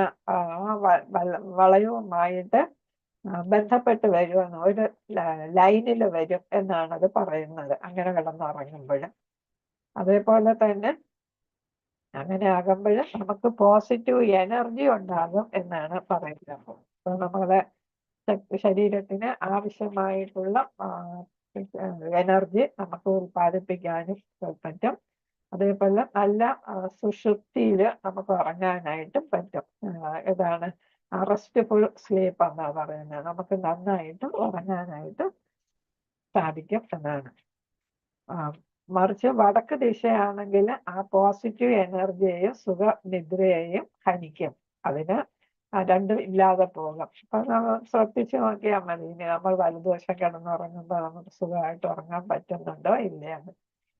Speaker 1: വളയവുമായിട്ട് ബന്ധപ്പെട്ട് വരുമെന്ന്, ഒരു ലൈനിൽ വരും എന്നാണ് അത് പറയുന്നത് അങ്ങനെ കിടന്നുറങ്ങുമ്പോൾ. അതേപോലെ തന്നെ അങ്ങനെ ആകുമ്പോൾ നമുക്ക് പോസിറ്റീവ് എനർജി ഉണ്ടാകും എന്നാണ് പറയുന്നത്. അപ്പൊ നമ്മളെ ശരീരത്തിന് ആവശ്യമായിട്ടുള്ള എനർജി നമുക്ക് ഉൽപ്പാദിപ്പിക്കാനും പറ്റും. അതേപോലെ നല്ല സുഷുപ്തിയിൽ നമുക്ക് ഉറങ്ങാനായിട്ടും പറ്റും. ഇതാണ് റെസ്റ്റ്ഫുൾ സ്ലീപ്പ് എന്നാ പറയുന്നത്. നമുക്ക് നന്നായിട്ട് ഉറങ്ങാനായിട്ട് സാധിക്കും എന്നാണ്. മറിച്ച് വടക്ക് ദിശയാണെങ്കിൽ ആ പോസിറ്റീവ് എനർജിയെയും സുഖനിദ്രയെയും ഹനിക്കും. അതിന് രണ്ടും ഇല്ലാതെ പോകും. അപ്പൊ നമ്മൾ ശ്രദ്ധിച്ചു നോക്കിയാൽ മതി. ഇനി നമ്മൾ വലതുവശം കിടന്നുറങ്ങുമ്പോൾ നമുക്ക് സുഖമായിട്ട് ഉറങ്ങാൻ പറ്റുന്നുണ്ടോ ഇല്ലയെന്ന്.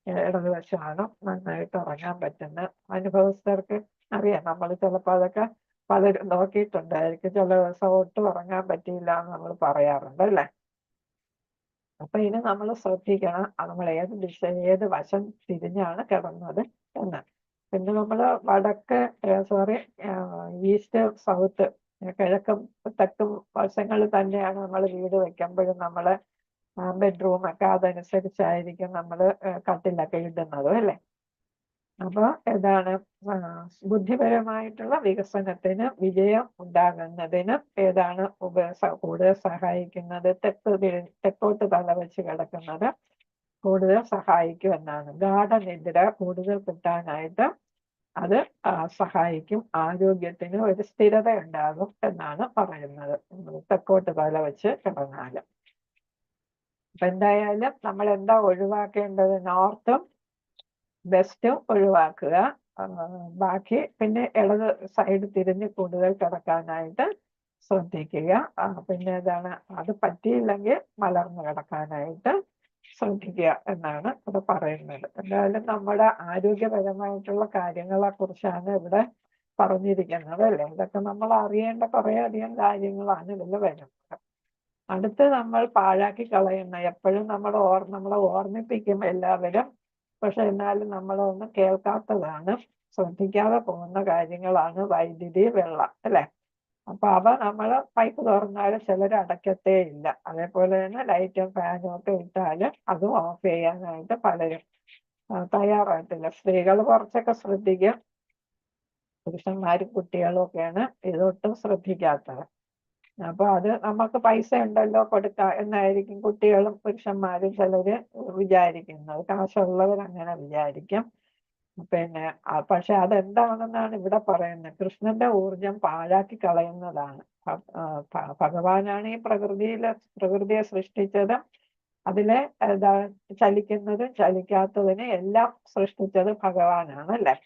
Speaker 1: ഇടതുവശമാണ് നന്നായിട്ട് ഉറങ്ങാൻ പറ്റുന്ന അനുഭവസ്ഥർക്ക് അറിയാം. നമ്മൾ ചിലപ്പോൾ അതൊക്കെ പലരും നോക്കിയിട്ടുണ്ടായിരിക്കും. ചില ദിവസം ഒട്ടും ഉറങ്ങാൻ പറ്റിയില്ല എന്ന് നമ്മൾ പറയാറുണ്ട് അല്ലേ. അപ്പൊ ഇനി നമ്മൾ ശ്രദ്ധിക്കണം നമ്മൾ ഏത് വശം തിരിഞ്ഞാണ് കിടന്നത് എന്ന്. പിന്നെ നമ്മൾ ഈസ്റ്റ് സൗത്ത് കിഴക്കും തെക്കും വശങ്ങളിൽ തന്നെയാണ് നമ്മൾ വീട് വെക്കുമ്പോഴും നമ്മൾ ബെഡ്റൂം ഒക്കെ അതനുസരിച്ചായിരിക്കും നമ്മൾ കട്ടിലൊക്കെ ഇടുന്നത് അല്ലേ. അപ്പൊ ബുദ്ധിപരമായിട്ടുള്ള വികസനത്തിന് വിജയം ഉണ്ടാകുന്നതിന് കൂടുതൽ സഹായിക്കുന്നത് തെക്കോട്ട് തല വെച്ച് കിടക്കുന്നത് കൂടുതൽ സഹായിക്കും എന്നാണ്. ഗാഠനിദ്ര കൂടുതൽ കിട്ടാനായിട്ട് അത് സഹായിക്കും. ആരോഗ്യത്തിന് ഒരു സ്ഥിരത ഉണ്ടാകും എന്നാണ് പറയുന്നത് തെക്കോട്ട് തല വെച്ച് കിടന്നാൽ. അപ്പൊ എന്തായാലും നമ്മൾ എന്താ ഒഴിവാക്കേണ്ടത്? നോർത്തും വെസ്റ്റും ഒഴിവാക്കുക. ബാക്കി പിന്നെ ഇടത് സൈഡ് തിരിഞ്ഞ് കൂടുതൽ കിടക്കാനായിട്ട് ശ്രദ്ധിക്കുക. പിന്നെ അത് പറ്റിയില്ലെങ്കിൽ മലർന്ന് കിടക്കാനായിട്ട് ശ്രദ്ധിക്കുക എന്നാണ് ഇത് പറയുന്നത്. എന്തായാലും നമ്മുടെ ആരോഗ്യപരമായിട്ടുള്ള കാര്യങ്ങളെ കുറിച്ചാണ് ഇവിടെ പറഞ്ഞിരിക്കുന്നത് അല്ലേ. ഇതൊക്കെ നമ്മൾ അറിയേണ്ട കുറേയധികം കാര്യങ്ങളാണ് ഇതിൽ വരുന്നത്. അടുത്ത് നമ്മൾ പാഴാക്കി കളയുന്ന എപ്പോഴും നമ്മളെ ഓർമ്മിപ്പിക്കും എല്ലാവരും, പക്ഷെ എന്നാലും നമ്മളൊന്നും കേൾക്കാത്തതാണ്, ശ്രദ്ധിക്കാതെ പോകുന്ന കാര്യങ്ങളാണ് വൈദ്യുതി, വെള്ളം അല്ലെ. അപ്പൊ അവ നമ്മൾ പൈപ്പ് തുറന്നാൽ ചിലർ അടയ്ക്കത്തേ ഇല്ല. അതേപോലെ തന്നെ ലൈറ്റും ഫാനും ഒക്കെ ഇട്ടാൽ അതും ഓഫ് ചെയ്യാനായിട്ട് പലരും തയ്യാറായിട്ടില്ല. സ്ത്രീകൾ കുറച്ചൊക്കെ ശ്രദ്ധിക്കും, പുരുഷന്മാരും കുട്ടികളും ഒക്കെയാണ് ഇതൊട്ടും ശ്രദ്ധിക്കാത്തത്. അപ്പൊ അത് നമുക്ക് പൈസ ഉണ്ടല്ലോ കൊടുക്കാം എന്നായിരിക്കും കുട്ടികളും പുരുഷന്മാരും ചിലര് വിചാരിക്കുന്നത്. കാശുള്ളവർ അങ്ങനെ വിചാരിക്കും. പിന്നെ പക്ഷെ അതെന്താണെന്നാണ് ഇവിടെ പറയുന്നത്. കൃഷ്ണന്റെ ഊർജം പാഴാക്കി കളയുന്നതാണ്. ഭഗവാനാണ് ഈ പ്രകൃതിയെ സൃഷ്ടിച്ചത്. അതിലെ ചലിക്കുന്നതും ചലിക്കാത്തതിനെ എല്ലാം സൃഷ്ടിച്ചത് ഭഗവാനാണ് അല്ലേ.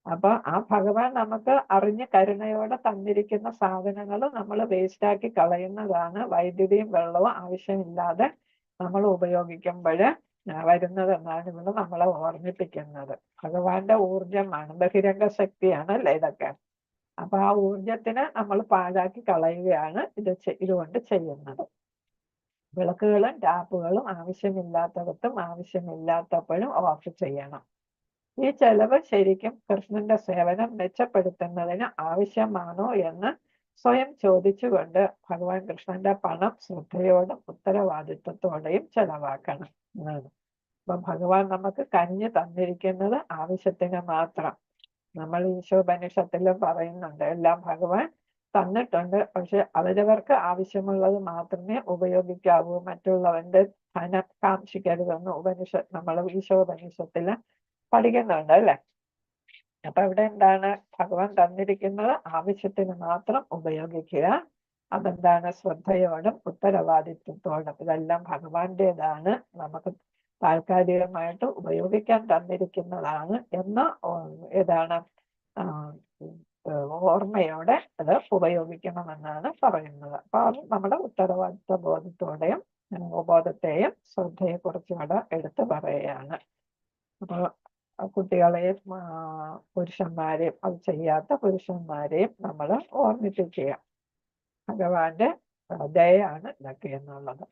Speaker 1: അപ്പൊ ആ ഭഗവാൻ നമുക്ക് അറിഞ്ഞ് കരുണയോടെ തന്നിരിക്കുന്ന സാധനങ്ങൾ നമ്മൾ വേസ്റ്റാക്കി കളയുന്നതാണ് വൈദ്യുതിയും വെള്ളവും ആവശ്യമില്ലാതെ നമ്മൾ ഉപയോഗിക്കുമ്പോൾ വരുന്നതെന്നാണ് ഇവിടെ നമ്മളെ ഓർമ്മിപ്പിക്കുന്നത്. ഭഗവാന്റെ ഊർജമാണ്, ബഹിരംഗ ശക്തിയാണ് അല്ലേ ഇതൊക്കെ. അപ്പൊ ആ ഊർജത്തിനെ നമ്മൾ പാഴാക്കി കളയുകയാണ് ഇതുകൊണ്ട് ചെയ്യുന്നത്. വിളക്കുകളും ടാപ്പുകളും ആവശ്യമില്ലാത്തടത്തും ആവശ്യമില്ലാത്തപ്പോഴും ഓഫ് ചെയ്യണം. ഈ ചെലവ് ശരിക്കും കൃഷ്ണന്റെ സേവനം മെച്ചപ്പെടുത്തുന്നതിന് ആവശ്യമാണോ എന്ന് സ്വയം ചോദിച്ചുകൊണ്ട് ഭഗവാൻ കൃഷ്ണന്റെ പണം ശ്രദ്ധയോടും ഉത്തരവാദിത്വത്തോടെയും ചെലവാക്കണം എന്നാണ്. അപ്പൊ ഭഗവാൻ നമുക്ക് കനിഞ്ഞു തന്നിരിക്കുന്നത് ആവശ്യത്തിന് മാത്രം. നമ്മൾ ഈശോപനിഷത്തിലും പറയുന്നുണ്ട് എല്ലാം ഭഗവാൻ തന്നിട്ടുണ്ട്, പക്ഷെ അവരവർക്ക് ആവശ്യമുള്ളത് മാത്രമേ ഉപയോഗിക്കാവൂ, മറ്റുള്ളവന്റെ ധനം കാക്ഷിക്കരുതെന്ന് നമ്മൾ ഈശോപനിഷത്തില് പഠിക്കുന്നുണ്ട് അല്ലെ. അപ്പൊ ഇവിടെ എന്താണ് ഭഗവാൻ തന്നിരിക്കുന്നത് ആവശ്യത്തിന് മാത്രം ഉപയോഗിക്കുക. അതെന്താണ് ശ്രദ്ധയോടും ഉത്തരവാദിത്വത്തോടും. ഇതെല്ലാം ഭഗവാന്റേതാണ്, നമുക്ക് താൽക്കാലികമായിട്ട് ഉപയോഗിക്കാൻ തന്നിരിക്കുന്നതാണ് എന്ന ഏതാണ് ഓർമ്മയോടെ അത് ഉപയോഗിക്കണമെന്നാണ് പറയുന്നത്. അപ്പൊ അത് നമ്മുടെ ഉത്തരവാദിത്വ ബോധത്തോടെയും ബോധത്തെയും ശ്രദ്ധയെ കുറിച്ചും കൂടെ എടുത്തു പറയുകയാണ്. അപ്പൊ കുട്ടികളെയും പുരുഷന്മാരെയും അത് ചെയ്യാത്ത പുരുഷന്മാരെയും നമ്മൾ ഓർമ്മിപ്പിക്കുക. ഭഗവാന്റെ ദയയാണ് ഇതൊക്കെ എന്നുള്ളത്.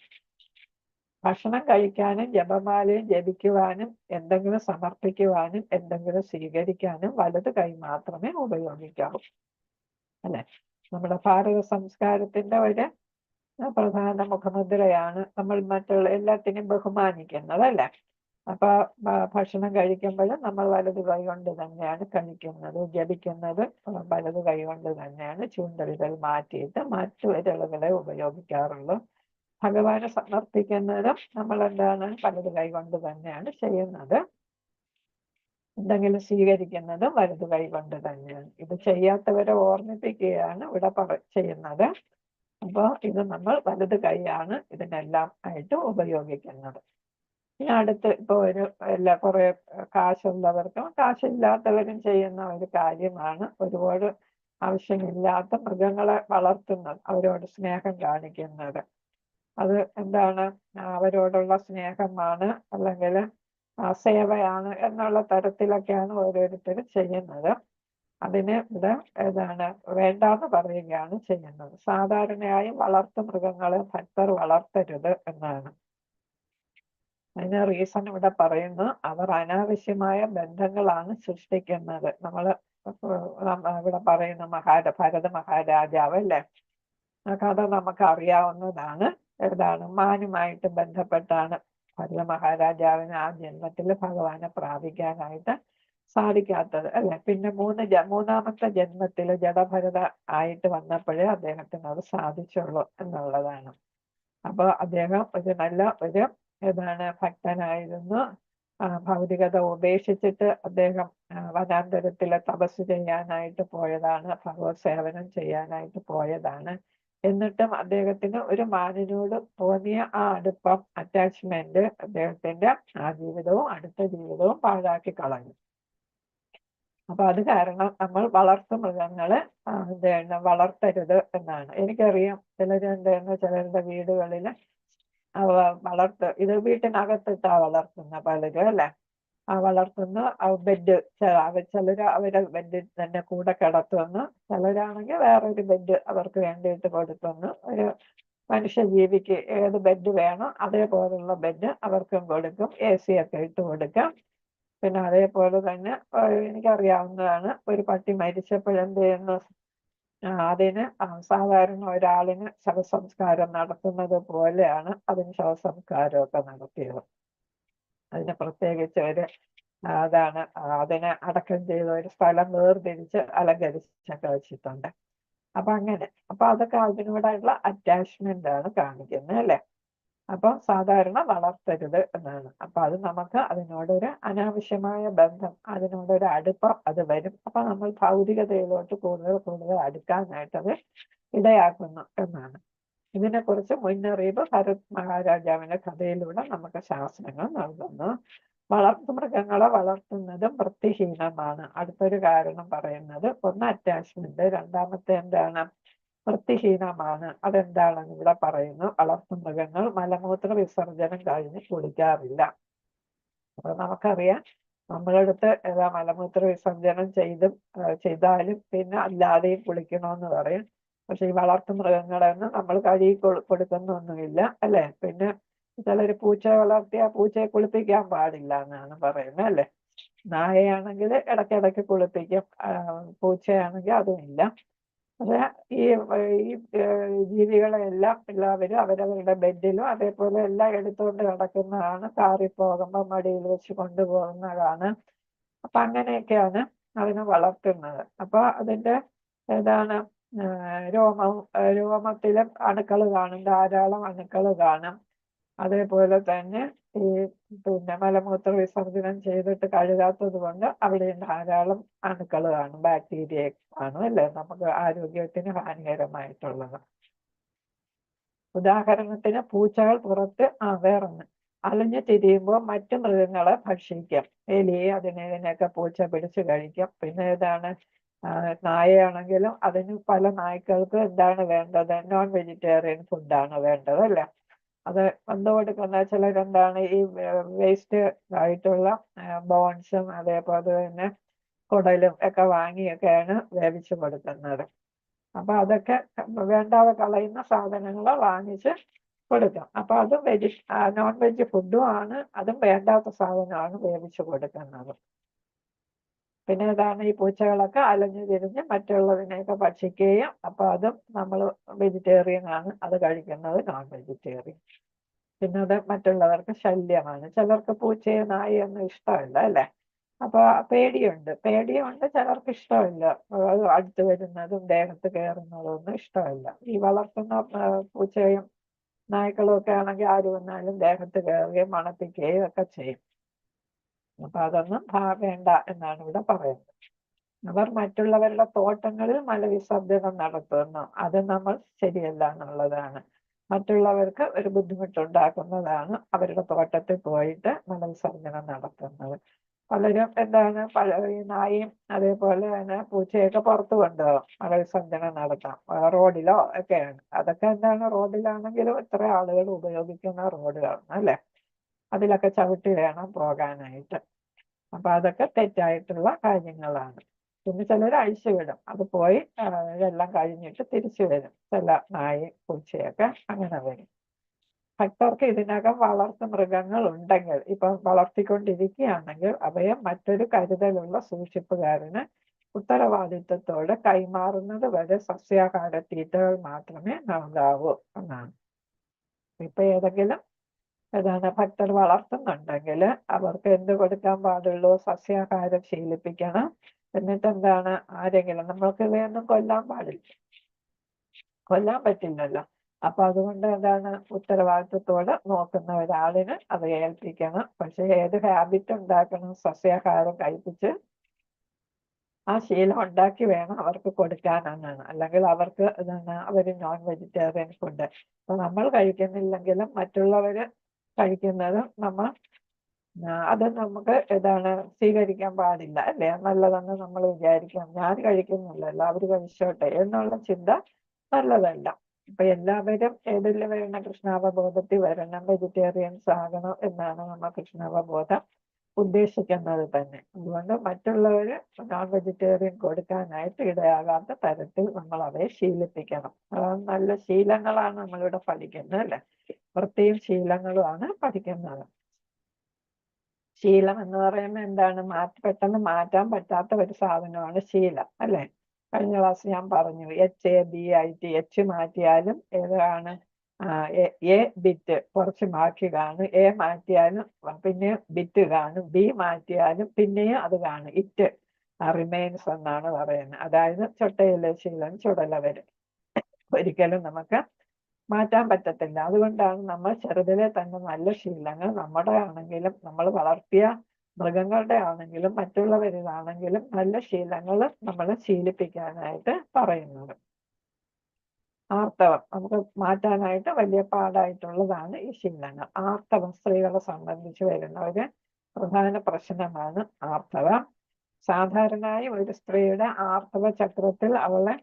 Speaker 1: ഭക്ഷണം കഴിക്കാനും ജപമാലയും ജപിക്കുവാനും എന്തെങ്കിലും സമർപ്പിക്കുവാനും എന്തെങ്കിലും സ്വീകരിക്കാനും വലത് കൈ മാത്രമേ ഉപയോഗിക്കാവൂ അല്ലെ. നമ്മുടെ ഭാരത സംസ്കാരത്തിന്റെ ഒരു പ്രധാന മുഖമുദ്രയാണ് നമ്മൾ മറ്റുള്ള എല്ലാത്തിനെയും ബഹുമാനിക്കുന്നത് അല്ലെ. അപ്പൊ ഭക്ഷണം കഴിക്കുമ്പോൾ നമ്മൾ വലത് കൈ കൊണ്ട് തന്നെയാണ് കഴിക്കുന്നത്, ജപിക്കുന്നത് വലത് കൈ കൊണ്ട് തന്നെയാണ്, ചൂണ്ടലുകൾ മാറ്റിയിട്ട് മറ്റു വിരലുകളെ ഉപയോഗിക്കാറുള്ളൂ. ഭഗവാനെ സമർപ്പിക്കുന്നതും നമ്മൾ എന്താണ് വലത് കൈ കൊണ്ട് തന്നെയാണ് ചെയ്യുന്നത്. എന്തെങ്കിലും സ്വീകരിക്കുന്നതും വലത് കൈ കൊണ്ട് തന്നെയാണ്. ഇത് ചെയ്യാത്തവരെ ഓർമ്മിപ്പിക്കുകയാണ് ഇവിടെ ചെയ്യുന്നത്. അപ്പോൾ ഇത് നമ്മൾ വലത് കൈയാണ് ഇതിനെല്ലാം ആയിട്ട് ഉപയോഗിക്കുന്നത്. ഇനി അടുത്ത് ഇപ്പൊ കുറെ കാശുള്ളവർക്കും കാശില്ലാത്തവരും ചെയ്യുന്ന ഒരു കാര്യമാണ് ഒരുപാട് ആവശ്യമില്ലാത്ത മൃഗങ്ങളെ വളർത്തുന്നത്, അവരോട് സ്നേഹം കാണിക്കുന്നത്. അത് എന്താണ് അവരോടുള്ള സ്നേഹമാണ് അല്ലെങ്കിൽ സേവയാണ് എന്നുള്ള തരത്തിലൊക്കെയാണ് ഓരോരുത്തരും ചെയ്യുന്നത്. അതിന് ഇവിടെ ഏതാണ് വേണ്ടാന്ന് പറയുകയാണ് ചെയ്യുന്നത്. സാധാരണയായും വളർത്തു മൃഗങ്ങളെ ഭക്തർ വളർത്തരുത് എന്നാണ്. അതിന് റീസൺ ഇവിടെ പറയുന്നു, അവർ അനാവശ്യമായ ബന്ധങ്ങളാണ് സൃഷ്ടിക്കുന്നത്. ഇവിടെ പറയുന്ന ഭരത മഹാരാജാവ് അല്ലെ, ആ കഥ നമുക്ക് അറിയാവുന്നതാണ്. ഏതാണ് മാനുമായിട്ട് ബന്ധപ്പെട്ടാണ് ഭരത മഹാരാജാവിന് ആ ജന്മത്തിൽ ഭഗവാനെ പ്രാപിക്കാനായിട്ട് സാധിക്കാത്തത് അല്ലെ. പിന്നെ മൂന്നാമത്തെ ജന്മത്തിൽ ജഡഭരത ആയിട്ട് വന്നപ്പോഴേ അദ്ദേഹത്തിന് അത് സാധിച്ചുള്ളൂ എന്നുള്ളതാണ്. അപ്പൊ അദ്ദേഹം ഒരു ഏതാണ് ഭക്തനായിരുന്നു. ഭൗതികത ഉപേക്ഷിച്ചിട്ട് അദ്ദേഹം വനാന്തരത്തിലെ തപസ് ചെയ്യാനായിട്ട് പോയതാണ്, ഭഗവത് സേവനം ചെയ്യാനായിട്ട് പോയതാണ്. എന്നിട്ടും അദ്ദേഹത്തിന് ഒരു മാനിനോട് തോന്നിയ ആ അടുപ്പം, അറ്റാച്ച്മെന്റ് അദ്ദേഹത്തിന്റെ ആ ജീവിതവും അടുത്ത ജീവിതവും പാഴാക്കി കളഞ്ഞു. അപ്പൊ അത് കാരണം നമ്മൾ വളർത്തു മൃഗങ്ങളെ വളർത്തരുത് എന്നാണ്. എനിക്കറിയാം ചിലരുടെ വീടുകളിൽ ഇത് വീട്ടിനകത്തിട്ടാ വളർത്തുന്ന പലരും അല്ലെ. വളർത്തുന്ന ബെഡ് അവരെ ബെഡിൽ തന്നെ കൂടെ കിടത്തുന്നു, ചിലരാണെങ്കിൽ വേറൊരു ബെഡ് അവർക്ക് വേണ്ടിയിട്ട് കൊടുക്കുന്നു. ഒരു മനുഷ്യജീവിക്ക് ഏത് ബെഡ് വേണോ അതേപോലുള്ള ബെഡ് അവർക്കും കൊടുക്കും, AC ഒക്കെ ഇട്ട് കൊടുക്കാം. പിന്നെ അതേപോലെ തന്നെ എനിക്കറിയാവുന്നതാണ്, ഒരു പട്ടി മരിച്ചപ്പോഴെന്ത് ചെയ്യുന്നു, അതിന് സാധാരണ ഒരാളിന് ശവസംസ്കാരം നടത്തുന്നത് പോലെയാണ് അതിന് ശവസംസ്കാരമൊക്കെ നടത്തിയത്. അതിന് പ്രത്യേകിച്ച് അതാണ് അതിനെ അടക്കം ചെയ്ത ഒരു സ്ഥലം വേർതിരിച്ച് അലങ്കരിച്ചൊക്കെ വെച്ചിട്ടുണ്ട്. അപ്പൊ അതൊക്കെ അതിനോടായിട്ടുള്ള അറ്റാച്ച്മെന്റ് ആണ് കാണിക്കുന്നത് അല്ലെ. അപ്പൊ സാധാരണ വളർത്തരുത് എന്നാണ്. അപ്പൊ അത് നമുക്ക് അതിനോടൊരു അനാവശ്യമായ ബന്ധം, അതിനോടൊരു അടുപ്പം അത് വരും. അപ്പൊ നമ്മൾ ഭൗതികതയിലോട്ട് കൂടുതൽ അടുക്കാനായിട്ടത് ഇടയാക്കുന്നു എന്നാണ്. ഇതിനെക്കുറിച്ച് മുന്നറിയിപ്പ് ഭരത് മഹാരാജാവിന്റെ കഥയിലൂടെ നമുക്ക് ശാസ്ത്രങ്ങൾ നൽകുന്നു. വളർത്തുമൃഗങ്ങളെ വളർത്തുന്നതും വൃത്തിഹീനമാണ്. അടുത്തൊരു കാരണം പറയുന്നത്, ഒന്ന് അറ്റാച്ച്മെന്റ്, രണ്ടാമത്തെ എന്താണ് വൃത്തിഹീനമാണ്. അതെന്താണെന്ന് ഇവിടെ പറയുന്നു. വളർത്തുമൃഗങ്ങൾ മലമൂത്ര വിസർജനം കഴിഞ്ഞ് കുളിക്കാറില്ല. അപ്പൊ നമുക്കറിയാം, നമ്മളടുത്ത് മലമൂത്ര വിസർജനം ചെയ്താലും പിന്നെ അല്ലാതെയും കുളിക്കണമെന്ന് പറയും. പക്ഷെ ഈ വളർത്തുമൃഗങ്ങളെന്ന് നമ്മൾ കഴുകി കൊടുക്കുന്നൊന്നുമില്ല അല്ലെ. പിന്നെ ചിലര് പൂച്ച വളർത്തിയ പൂച്ചയെ കുളിപ്പിക്കാൻ പാടില്ല എന്നാണ് പറയുന്നത് അല്ലെ. നായയാണെങ്കിൽ ഇടയ്ക്കിടയ്ക്ക് കുളിപ്പിക്കും, പൂച്ചയാണെങ്കിൽ അതുമില്ല. അത് ഈ ജീവികളെല്ലാം എല്ലാവരും അവരവരുടെ ബെഡിലും അതേപോലെ എല്ലാം എടുത്തുകൊണ്ട് കിടക്കുന്നതാണ്. കാറിൽ പോകുമ്പോൾ മടിയിൽ വെച്ച് കൊണ്ടുപോകുന്നതാണ്. അപ്പൊ അങ്ങനെയൊക്കെയാണ് അതിനെ വളർത്തുന്നത്. അപ്പൊ അതിന്റെ ഏതാണ് രോമത്തിലും അണുക്കൾ കാണും, ധാരാളം അണുക്കൾ കാണും. അതേപോലെ തന്നെ ഈ മലമൂത്ര വിസർജനം ചെയ്തിട്ട് കഴുകാത്തത് കൊണ്ട് അവിടെ ധാരാളം അണുക്കൾ കാണും, ബാക്ടീരിയ കാണും അല്ലേ, നമുക്ക് ആരോഗ്യത്തിന് ഹാനികരമായിട്ടുള്ളത്. ഉദാഹരണത്തിന് പൂച്ചകൾ പുറത്ത് വേറൊന്ന് അലഞ്ഞു തിരിയുമ്പോൾ മറ്റു മൃഗങ്ങളെ ഭക്ഷിക്കും. എലിയെ ഇതിനെയൊക്കെ പൂച്ച പിടിച്ചു കഴിക്കും. പിന്നെ ഏതാണ് നായയാണെങ്കിലും അതിന് പല നായ്ക്കൾക്ക് എന്താണ് വേണ്ടത്, നോൺ വെജിറ്റേറിയൻ ഫുഡാണ് വേണ്ടത് അല്ലേ. അത് വന്നു കൊടുക്കുന്ന ചിലരെന്താണ് ഈ വേസ്റ്റ് ആയിട്ടുള്ള ബോൺസും അതേപോലെ തന്നെ കുടലും ഒക്കെ വാങ്ങിയൊക്കെയാണ് വേവിച്ച് കൊടുക്കുന്നത്. അപ്പൊ അതൊക്കെ വേണ്ടാതെ കളയുന്ന സാധനങ്ങൾ വാങ്ങിച്ച് കൊടുക്കാം. അപ്പൊ അതും നോൺ വെജ് ഫുഡും ആണ്, അതും വേണ്ടാത്ത സാധനമാണ് വേവിച്ച് കൊടുക്കുന്നത്. പിന്നെ ഏതാണ് ഈ പൂച്ചകളൊക്കെ അലഞ്ഞു തിരിഞ്ഞ് മറ്റുള്ളതിനെയൊക്കെ ഭക്ഷിക്കുകയും, അപ്പൊ അതും നമ്മൾ വെജിറ്റേറിയൻ ആണ്, അത് കഴിക്കുന്നത് നോൺ വെജിറ്റേറിയൻ. പിന്നെ അത് മറ്റുള്ളവർക്ക് ശല്യമാണ്. ചിലർക്ക് പൂച്ചയെ നായൊന്നും ഇഷ്ടമല്ല അല്ലേ. അപ്പൊ പേടിയുണ്ട് ചിലർക്ക് ഇഷ്ടമില്ല. അത് അടുത്ത് വരുന്നതും ദേഹത്ത് കയറുന്നതും ഒന്നും ഇഷ്ടമല്ല. ഈ വളർത്തുന്ന പൂച്ചയും നായ്ക്കളും ഒക്കെ ആണെങ്കിൽ ആര് വന്നാലും ദേഹത്ത് കയറുകയും മണപ്പിക്കുകയും ഒക്കെ ചെയ്യും. അപ്പൊ അതൊന്നും വേണ്ട എന്നാണ് ഇവിടെ പറയുന്നത്. അവർ മറ്റുള്ളവരുടെ തോട്ടങ്ങളിൽ മലവിസർജനം നടത്തുന്നു, അത് നമ്മൾ ശരിയല്ല എന്നുള്ളതാണ്. മറ്റുള്ളവർക്ക് ഒരു ബുദ്ധിമുട്ടുണ്ടാക്കുന്നതാണ് അവരുടെ തോട്ടത്തിൽ പോയിട്ട് മലവിസർജനം നടത്തുന്നത്. പലരും എന്താണ് ഈ നായും അതേപോലെ തന്നെ പൂച്ചയൊക്കെ പുറത്ത് കൊണ്ടുപോകും മലവിസർജനം നടത്താം, റോഡിലോ ഒക്കെയാണ്. അതൊക്കെ എന്താണ് റോഡിലാണെങ്കിലും ഇത്ര ആളുകൾ ഉപയോഗിക്കുന്ന റോഡുകളാണ് അല്ലെ, അതിലൊക്കെ ചവിട്ടി വേണം പോകാനായിട്ട്. അപ്പൊ അതൊക്കെ തെറ്റായിട്ടുള്ള കാര്യങ്ങളാണ്. പിന്നെ ചിലർ അഴിച്ചു വിടും, അത് പോയി ഇതെല്ലാം കഴിഞ്ഞിട്ട് തിരിച്ചു വരും. ചില നായി പൂച്ചയൊക്കെ അങ്ങനെ വരും. ഭക്തർക്ക് ഇതിനകം വളർത്തു മൃഗങ്ങൾ ഉണ്ടെങ്കിൽ, ഇപ്പൊ വളർത്തിക്കൊണ്ടിരിക്കുകയാണെങ്കിൽ അവയെ മറ്റൊരു കരുതലുള്ള സൂക്ഷിപ്പുകാരന് ഉത്തരവാദിത്വത്തോടെ കൈമാറുന്നത് വരെ സസ്യാഹാര തീറ്റകൾ മാത്രമേ നൽകാവൂ എന്നാണ്. ഇപ്പൊ ഏതെങ്കിലും ഭക്തർ വളർത്തുന്നുണ്ടെങ്കിൽ അവർക്ക് എന്ത് കൊടുക്കാൻ പാടുള്ളൂ, സസ്യാഹാരം ശീലിപ്പിക്കണം. എന്നിട്ട് എന്താണ് ആരെങ്കിലും, നമ്മൾക്ക് ഇവയൊന്നും കൊല്ലാൻ പറ്റില്ലല്ലോ. അപ്പൊ അതുകൊണ്ട് എന്താണ് ഉത്തരവാദിത്വത്തോടെ നോക്കുന്ന ഒരാളിന് അത് ഏൽപ്പിക്കണം. പക്ഷെ ഏത് ഹാബിറ്റ് ഉണ്ടാക്കണം, സസ്യാഹാരം കഴിപ്പിച്ച് ആ ശീലം ഉണ്ടാക്കി വേണം അവർക്ക് കൊടുക്കാനെന്നാണ്. അല്ലെങ്കിൽ അവർക്ക് അവർ നോൺ വെജിറ്റേറിയൻ ഫുഡ് അപ്പൊ നമ്മൾ കഴിക്കുന്നില്ലെങ്കിലും മറ്റുള്ളവര് കഴിക്കുന്നതും അത് നമുക്ക് സ്വീകരിക്കാൻ പാടില്ല അല്ലേ. നല്ലതെന്ന് നമ്മൾ വിചാരിക്കാം. ഞാൻ കഴിക്കുന്നില്ലല്ലോ, അവര് കഴിച്ചോട്ടെ എന്നുള്ള ചിന്ത നല്ലതല്ല. അപ്പൊ എല്ലാവരും ഏതിൽ വരണം, കൃഷ്ണാവബോധത്തിൽ വരണം, വെജിറ്റേറിയൻസ് ആകണം എന്നാണ് നമ്മൾ കൃഷ്ണാവബോധം ഉദ്ദേശിക്കുന്നത് തന്നെ. അതുകൊണ്ട് മറ്റുള്ളവര് നോൺ വെജിറ്റേറിയൻ കൊടുക്കാനായിട്ട് ഇടയാകാത്ത തരത്തിൽ നമ്മൾ അവയെ ശീലിപ്പിക്കണം. നല്ല ശീലങ്ങളാണ് നമ്മളിവിടെ പഠിക്കുന്നത് അല്ലെ, വൃത്തിയും ശീലങ്ങളുമാണ് പഠിക്കുന്നത്. ശീലം എന്ന് പറയുമ്പോൾ എന്താണ്, പെട്ടെന്ന് മാറ്റാൻ പറ്റാത്ത ഒരു സാധനമാണ് ശീലം അല്ലെ. കഴിഞ്ഞ ക്ലാസ് ഞാൻ പറഞ്ഞു HABIT, H മാറ്റിയാലും ഏതാണ് എ ബിറ്റ് കുറച്ച് ബാക്കി കാണും, എ മാറ്റിയാലും പിന്നെ ബിറ്റ് കാണും, ബി മാറ്റിയാലും പിന്നെയും അത് കാണും, ഇറ്റ് റിമെയിൻസ് എന്നാണ് പറയുന്നത്. അതായത് ചൊട്ടയിലെ ശീലം ചുടല വരും, ഒരിക്കലും നമുക്ക് മാറ്റാൻ പറ്റത്തില്ല. അതുകൊണ്ടാണ് നമ്മൾ ചെറുതിലെ തന്നെ നല്ല ശീലങ്ങൾ നമ്മുടെ ആണെങ്കിലും നമ്മൾ വളർത്തിയ മൃഗങ്ങളുടെ ആണെങ്കിലും മറ്റുള്ളവരിലാണെങ്കിലും നല്ല ശീലങ്ങൾ നമ്മൾ ശീലിപ്പിക്കാനായിട്ട് പറയുന്നത്. ആർത്തവം നമുക്ക് മാറ്റാനായിട്ട് വലിയ പാടായിട്ടുള്ളതാണ് ഈ ശീലങ്ങൾ. ആർത്തവം സ്ത്രീകളെ സംബന്ധിച്ച് വരുന്ന ഒരു പ്രധാന പ്രശ്നമാണ് ആർത്തവം. സാധാരണയായി ഒരു സ്ത്രീയുടെ ആർത്തവ ചക്രത്തിൽ അവളെ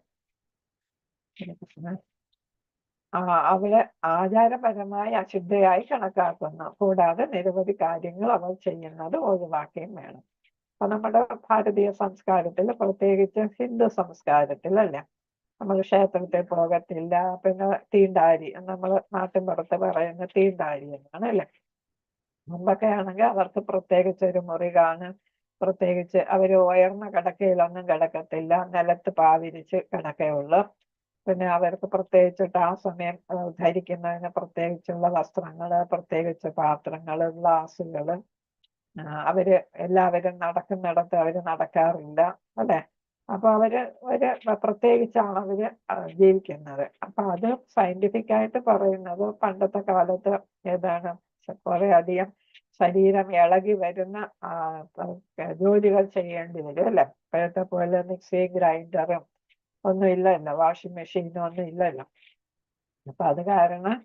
Speaker 1: ആചാരപരമായി അശുദ്ധയായി കണക്കാക്കുന്നു. കൂടാതെ നിരവധി കാര്യങ്ങൾ അവൾ ചെയ്യുന്നത് ഒഴിവാക്കുകയും വേണം. അപ്പൊ നമ്മുടെ ഭാരതീയ സംസ്കാരത്തിൽ, പ്രത്യേകിച്ച് ഹിന്ദു സംസ്കാരത്തിൽ അല്ലേ, നമ്മൾ ക്ഷേത്രത്തിൽ പോകത്തില്ല. പിന്നെ തീണ്ടാരി, നമ്മൾ നാട്ടിൻപുറത്ത് പറയുന്ന തീണ്ടാരി എന്നാണ് അല്ലെ. മുമ്പൊക്കെ ആണെങ്കിൽ അവർക്ക് പ്രത്യേകിച്ച് ഒരു മുറി കാണും, പ്രത്യേകിച്ച് അവര് ഉയർന്ന കിടക്കയിലൊന്നും കിടക്കത്തില്ല, നിലത്ത് പാവിരിച്ച് കിടക്കയുള്ളൂ. പിന്നെ അവർക്ക് പ്രത്യേകിച്ചിട്ട് ആ സമയം ധരിക്കുന്നതിന് പ്രത്യേകിച്ചുള്ള വസ്ത്രങ്ങള്, പ്രത്യേകിച്ച് പാത്രങ്ങള്, ഗ്ലാസുകള്. അവര് എല്ലാവരും നടക്കുന്നിടത്ത് അവര് നടക്കാറില്ല, അല്ലെ? അപ്പൊ അവര് ഒരു പ്രത്യേകിച്ചാണ് അവര് ജീവിക്കുന്നത്. അപ്പൊ അത് സയന്റിഫിക് ആയിട്ട് പറയുന്നത് പണ്ടത്തെ കാലത്ത് ഏതാണ് കുറെ അധികം ശരീരം ഇളകി വരുന്ന ജോലികൾ ചെയ്യേണ്ടി വരും, അല്ലെ? ഇപ്പോഴത്തെ പോലെ മിക്സി, ഗ്രൈൻഡറും ഒന്നും ഇല്ലല്ലോ, വാഷിംഗ് മെഷീനും ഒന്നും ഇല്ലല്ലോ. അപ്പൊ അത് കാരണം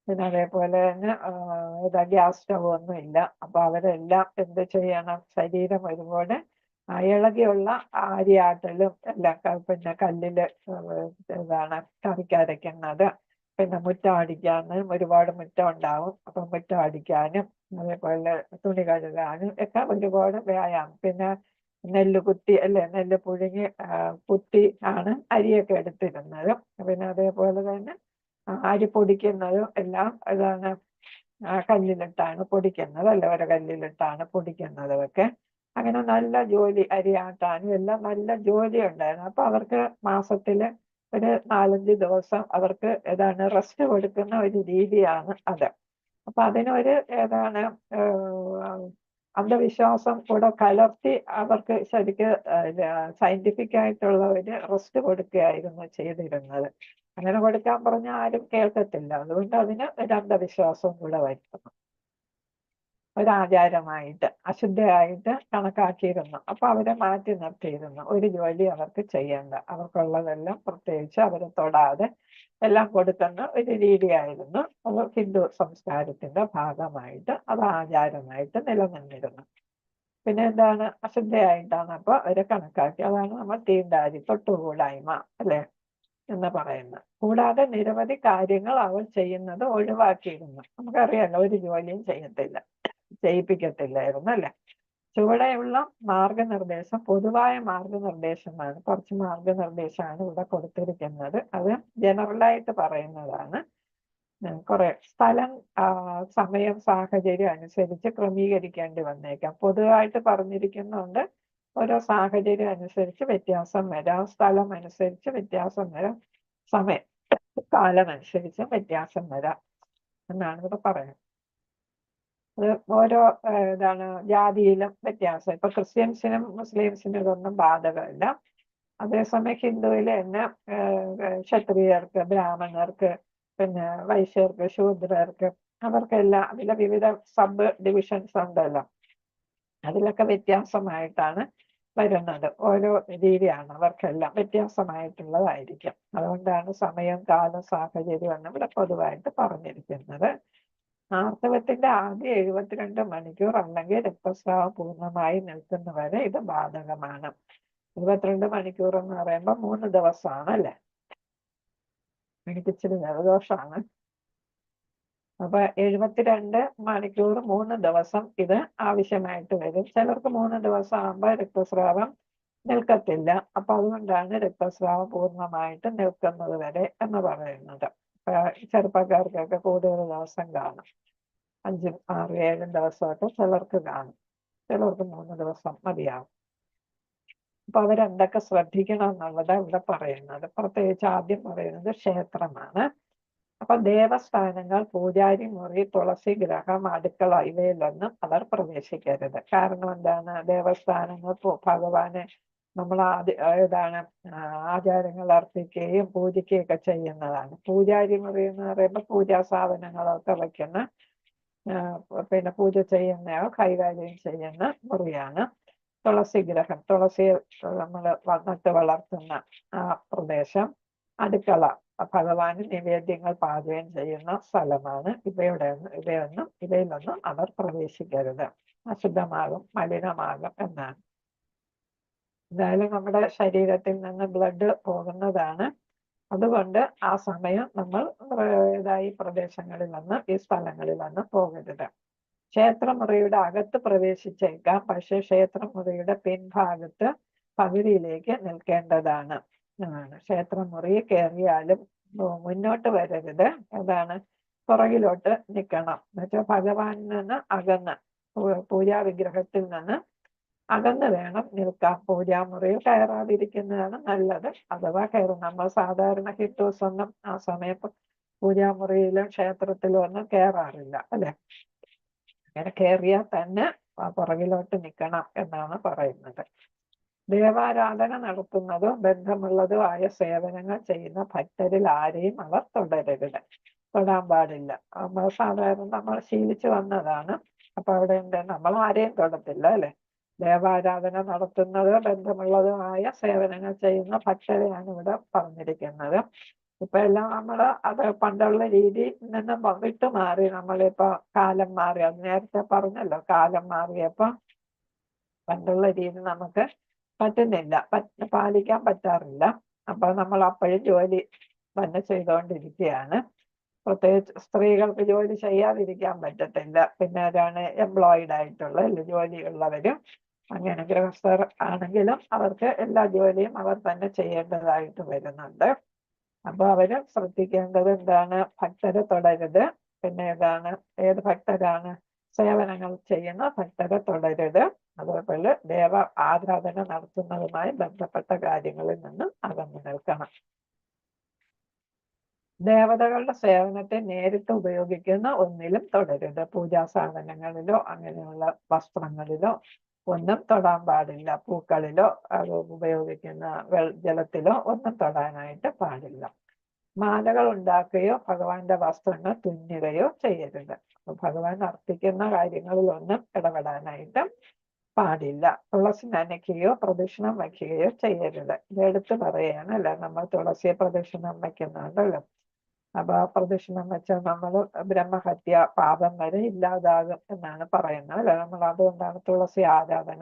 Speaker 1: പിന്നെ അതേപോലെ തന്നെ ഗ്യാസ് സ്റ്റവ് ഒന്നും ഇല്ല. അപ്പൊ അവരെല്ലാം എന്ത് ചെയ്യണം, ശരീരം ഒരുപാട് ഇളകിയുള്ള അരിയാട്ടലും എല്ലാം, പിന്നെ കല്ലില് കറിക്കരയ്ക്കുന്നത്, പിന്നെ മുറ്റം അടിക്കാനും ഒരുപാട് മുറ്റം ഉണ്ടാവും. അപ്പൊ മുറ്റം അടിക്കാനും അതേപോലെ തുണി കഴുകാനും ഒക്കെ ഒരുപാട് വ്യായാമം. പിന്നെ നെല്ല് കുത്തി, അല്ലെ, നെല്ല് പുഴുങ്ങി കുത്തി ആണ് അരിയൊക്കെ എടുത്തിരുന്നത്. പിന്നെ അതേപോലെ തന്നെ അരി പൊടിക്കുന്നതും എല്ലാം ഇതാണ് കല്ലിലിട്ടാണ് പൊടിക്കുന്നത്, അല്ലെ, ഒരു കല്ലിലിട്ടാണ് പൊടിക്കുന്നതും ഒക്കെ. അങ്ങനെ നല്ല ജോലി, അരിയാട്ടാനും എല്ലാം നല്ല ജോലി ഉണ്ടായിരുന്നു. അപ്പൊ അവർക്ക് മാസത്തില് ഒരു 4-5 ദിവസം അവർക്ക് റെസ്റ്റ് കൊടുക്കുന്ന ഒരു രീതിയാണ് അത്. അപ്പൊ അതിനൊരു അന്ധവിശ്വാസം കൂടെ കലർത്തി അവർക്ക് ശരിക്ക് സയന്റിഫിക് ആയിട്ടുള്ള ഒരു റെസ്റ്റ് കൊടുക്കുകയായിരുന്നു ചെയ്തിരുന്നത്. അങ്ങനെ കൊടുക്കാൻ പറഞ്ഞാൽ ആരും കേൾക്കത്തില്ല. അതുകൊണ്ട് അതിന് ഒരു അന്ധവിശ്വാസവും കൂടെ വരുത്തുന്നു, ഒരാചാരമായിട്ട് അശുദ്ധമായിട്ട് കണക്കാക്കിയിരുന്നു. അപ്പൊ അവരെ മാറ്റി നിർത്തിയിരുന്നു. ഒരു ജോലി അവർക്ക് ചെയ്യേണ്ട, അവർക്കുള്ളതെല്ലാം പ്രത്യേകിച്ച് അവരെ തൊടാതെ എല്ലാം കൊടുക്കുന്ന ഒരു രീതിയായിരുന്നു. അത് ഹിന്ദു സംസ്കാരത്തിന്റെ ഭാഗമായിട്ട് അത് ആചാരമായിട്ട് നിലനിന്നിരുന്നു. പിന്നെ എന്താണ്, അശുദ്ധയായിട്ടാണ് അപ്പൊ അവരെ കണക്കാക്കി. അതാണ് നമ്മൾ തീണ്ടാരി, തൊട്ടുകൂടായ്മ, അല്ലെ, എന്ന് പറയുന്നത്. കൂടാതെ നിരവധി കാര്യങ്ങൾ അവൾ ചെയ്യുന്നത് ഒഴിവാക്കിയിരുന്നു. നമുക്കറിയാലോ, ഒരു ജോലിയും ചെയ്യിപ്പിക്കത്തില്ലായിരുന്നു, അല്ലെ? ചുവടെയുള്ള മാർഗനിർദ്ദേശം പൊതുവായ മാർഗനിർദ്ദേശമാണ്. കുറച്ച് മാർഗനിർദ്ദേശമാണ് ഇവിടെ കൊടുത്തിരിക്കുന്നത്. അത് ജനറലായിട്ട് പറയുന്നതാണ്. കുറെ സ്ഥലം, സമയം, സാഹചര്യം അനുസരിച്ച് ക്രമീകരിക്കേണ്ടി വന്നേക്കാം. പൊതുവായിട്ട് പറഞ്ഞിരിക്കുന്നുണ്ട്, ഓരോ സാഹചര്യം അനുസരിച്ച് വ്യത്യാസം വരാം, സ്ഥലം അനുസരിച്ച് വ്യത്യാസം വരാം, സമയം കാലം അനുസരിച്ച് വ്യത്യാസം വരാം എന്നാണ് ഇവിടെ പറയുന്നത്. അത് ഓരോ ജാതിയിലും വ്യത്യാസം. ഇപ്പൊ ക്രിസ്ത്യൻസിനും മുസ്ലിംസിനും ഇതൊന്നും ബാധകമല്ല. അതേസമയം ഹിന്ദുവില് തന്നെ ക്ഷത്രിയർക്ക്, ബ്രാഹ്മണർക്ക്, പിന്നെ വൈശ്യർക്ക്, ശൂദ്രർക്ക്, അവർക്കെല്ലാം അതിലെ വിവിധ സബ് ഡിവിഷൻസ് ഉണ്ടല്ലോ, അതിലൊക്കെ വ്യത്യാസമായിട്ടാണ് വരുന്നത്. ഓരോ രീതിയാണ് അവർക്കെല്ലാം വ്യത്യാസമായിട്ടുള്ളതായിരിക്കും. അതുകൊണ്ടാണ് സമയം, കാലം, സാഹചര്യം എന്ന് ഇവിടെ പൊതുവായിട്ട് പറഞ്ഞിരിക്കുന്നത്. ആർത്തവത്തിന്റെ ആദ്യ 72 മണിക്കൂർ അല്ലെങ്കിൽ രക്തസ്രാവം പൂർണ്ണമായി നിൽക്കുന്നവരെ ഇത് ബാധകമാണ്. 22 മണിക്കൂർ എന്ന് പറയുമ്പോൾ 3 ദിവസമാണ്, അല്ലെ? എനിക്ക് ഇച്ചിരി ജലദോഷമാണ്. അപ്പൊ 72 മണിക്കൂർ 3 ദിവസം ഇത് ആവശ്യമായിട്ട് വരും. ചിലർക്ക് 3 ദിവസം ആകുമ്പോൾ രക്തസ്രാവം നിൽക്കത്തില്ല. അപ്പൊ അതുകൊണ്ടാണ് രക്തസ്രാവം പൂർണ്ണമായിട്ട് നിൽക്കുന്നത് വരെ എന്ന് പറയുന്നത്. ചെറുപ്പക്കാർക്കൊക്കെ കൂടുതൽ ദിവസം കാണും, 5, 6, 7 ദിവസമൊക്കെ ചിലർക്ക് കാണും. ചിലർക്ക് 3 ദിവസം മതിയാവും. അപ്പൊ അവരെന്തൊക്കെ ശ്രദ്ധിക്കണം എന്നുള്ളത് ഇവിടെ പറയുന്നത്. പ്രത്യേകിച്ച് ആദ്യം പറയുന്നത് ക്ഷേത്രമാണ്. അപ്പൊ ദേവസ്ഥാനങ്ങൾ, പൂജാരി മുറി, തുളസി ഗ്രഹം, അടുക്കള ഇവയിലൊന്നും അവർ പ്രവേശിക്കരുത്. കാരണം എന്താണ്, ദേവസ്ഥാനങ്ങൾ ഭഗവാന് നമ്മൾ ആചാരങ്ങൾ അർപ്പിക്കുകയും പൂജിക്കുകയൊക്കെ ചെയ്യുന്നതാണ്. പൂജാരി മുറി എന്ന് പറയുമ്പോൾ പൂജാ സാധനങ്ങളൊക്കെ വയ്ക്കുന്ന, പിന്നെ പൂജ ചെയ്യുന്നയാൾ കൈകാര്യം ചെയ്യുന്ന മുറിയാണ്. തുളസി ഗ്രഹം, തുളസി നമ്മൾ നട്ട് വളർത്തുന്ന ആ പ്രദേശം. അടുക്കള, ഭഗവാന് നിവേദ്യങ്ങൾ പാചകം ചെയ്യുന്ന സ്ഥലമാണ്. ഇവയിലൊന്നും അവർ പ്രവേശിക്കരുത്, അശുദ്ധമാകും, മലിനമാകും എന്നാണ്. എന്തായാലും നമ്മുടെ ശരീരത്തിൽ നിന്ന് ബ്ലഡ് പോകുന്നതാണ്. അതുകൊണ്ട് ആ സമയം നമ്മൾ ഈ പ്രദേശങ്ങളിലൊന്നും ഈ സ്ഥലങ്ങളിലൊന്നും പോകരുത്. ക്ഷേത്രമുറിയുടെ അകത്ത് പ്രവേശിച്ചേക്കാം, പക്ഷെ ക്ഷേത്രമുറിയുടെ പിൻഭാഗത്ത് പകുതിയിലേക്ക് നിൽക്കേണ്ടതാണ്. ക്ഷേത്രമുറി കയറിയാലും മുന്നോട്ട് വരരുത്, പുറകിലോട്ട് നിൽക്കണം. എന്നുവെച്ചാൽ ഭഗവാനിൽ നിന്ന് അകന്ന്, പൂജാ വിഗ്രഹത്തിൽ നിന്ന് അകന്ന് വേണം നിൽക്കാൻ. പൂജാമുറിയിൽ കയറാതിരിക്കുന്നതാണ് നല്ലത്. അഥവാ കയറും, നമ്മൾ സാധാരണ ഹിന്ദുസ് ഒന്നും ആ സമയത്ത് പൂജാമുറിയിലും ക്ഷേത്രത്തിലും ഒന്നും കയറാറില്ല അല്ലെ. അങ്ങനെ കയറിയാൽ തന്നെ പുറകിലോട്ട് നിൽക്കണം എന്നാണ് പറയുന്നത്. ദേവാരാധന നടത്തുന്നതോ ബന്ധമുള്ളതോ ആയ സേവനങ്ങൾ ചെയ്യുന്ന ഭക്തരിൽ ആരെയും അവർ തൊടാൻ പാടില്ല. നമ്മൾ സാധാരണ നമ്മൾ ശീലിച്ചു വന്നതാണ്. അപ്പൊ അവിടെ ഉണ്ട്, നമ്മൾ ആരെയും തൊടത്തില്ല അല്ലെ. ദേവാരാധന നടത്തുന്നതോ ബന്ധമുള്ളതോ ആയ സേവനങ്ങൾ ചെയ്യുന്ന ഭക്തരെയാണ് ഇവിടെ പറഞ്ഞിരിക്കുന്നത്. ഇപ്പൊ എല്ലാം നമ്മള് അത് പണ്ടുള്ള രീതിയിൽ നിന്നും വിട്ടു മാറി. നമ്മളിപ്പോ കാലം മാറി, അത് നേരത്തെ പറഞ്ഞല്ലോ, കാലം മാറിയപ്പോ പണ്ടുള്ള രീതി നമുക്ക് പറ്റുന്നില്ല, പാലിക്കാൻ പറ്റാറില്ല. അപ്പൊ നമ്മൾ അപ്പോഴും ജോലി തന്നെ ചെയ്തുകൊണ്ടിരിക്കുകയാണ്. പ്രത്യേകിച്ച് സ്ത്രീകൾക്ക് ജോലി ചെയ്യാതിരിക്കാൻ പറ്റത്തില്ല. പിന്നെ ആരാണ് എംപ്ലോയിഡ് ആയിട്ടുള്ള ജോലിയുള്ളവരും അങ്ങനെ ഗൃഹസ്ഥർ ആണെങ്കിലും അവർക്ക് എല്ലാ ജോലിയും അവർ തന്നെ ചെയ്യേണ്ടതായിട്ട് വരുന്നുണ്ട്. അപ്പൊ അവര് ശ്രദ്ധിക്കേണ്ടത് എന്താണ്? ഭക്തരെ തൊടരുത്. പിന്നെ ഏത് ഭക്തരാണ്? സേവനങ്ങൾ ചെയ്യുന്ന ഭക്തരെ തൊടരുത്. അതുപോലെ ദേവ ആരാധന നടത്തുന്നതുമായി ബന്ധപ്പെട്ട കാര്യങ്ങളിൽ നിന്ന് അകന്നു നിൽക്കണം. ദേവതകളുടെ സേവനത്തെ നേരിട്ട് ഉപയോഗിക്കുന്ന ഒന്നിലും തൊടരുത്. പൂജാ സാധനങ്ങളിലോ അങ്ങനെയുള്ള വസ്ത്രങ്ങളിലോ ഒന്നും തൊടാൻ പാടില്ല. പൂക്കളിലോ അത് ഉപയോഗിക്കുന്ന ജലത്തിലോ ഒന്നും തൊടാനായിട്ട് പാടില്ല. മാലകൾ ഉണ്ടാക്കുകയോ ഭഗവാന്റെ വസ്ത്രങ്ങൾ തുന്നുകയോ ചെയ്യരുത്. അപ്പൊ ഭഗവാൻ അർപ്പിക്കുന്ന കാര്യങ്ങളിലൊന്നും ഇടപെടാനായിട്ട് പാടില്ല. തുളസി നനയ്ക്കുകയോ പ്രദക്ഷിണം വയ്ക്കുകയോ ചെയ്യരുത്. ഇതെടുത്ത് പറയുകയാണ് അല്ലെ. നമ്മൾ തുളസിയെ പ്രദക്ഷിണം വയ്ക്കുന്നുണ്ടല്ലോ. അപ്പൊ പ്രദക്ഷിണം വെച്ചാൽ നമ്മൾ ബ്രഹ്മഹത്യ പാപം വരെ ഇല്ലാതാകും എന്നാണ് പറയുന്നത് അല്ലെ. നമ്മൾ അതുകൊണ്ടാണ് തുളസി ആരാധന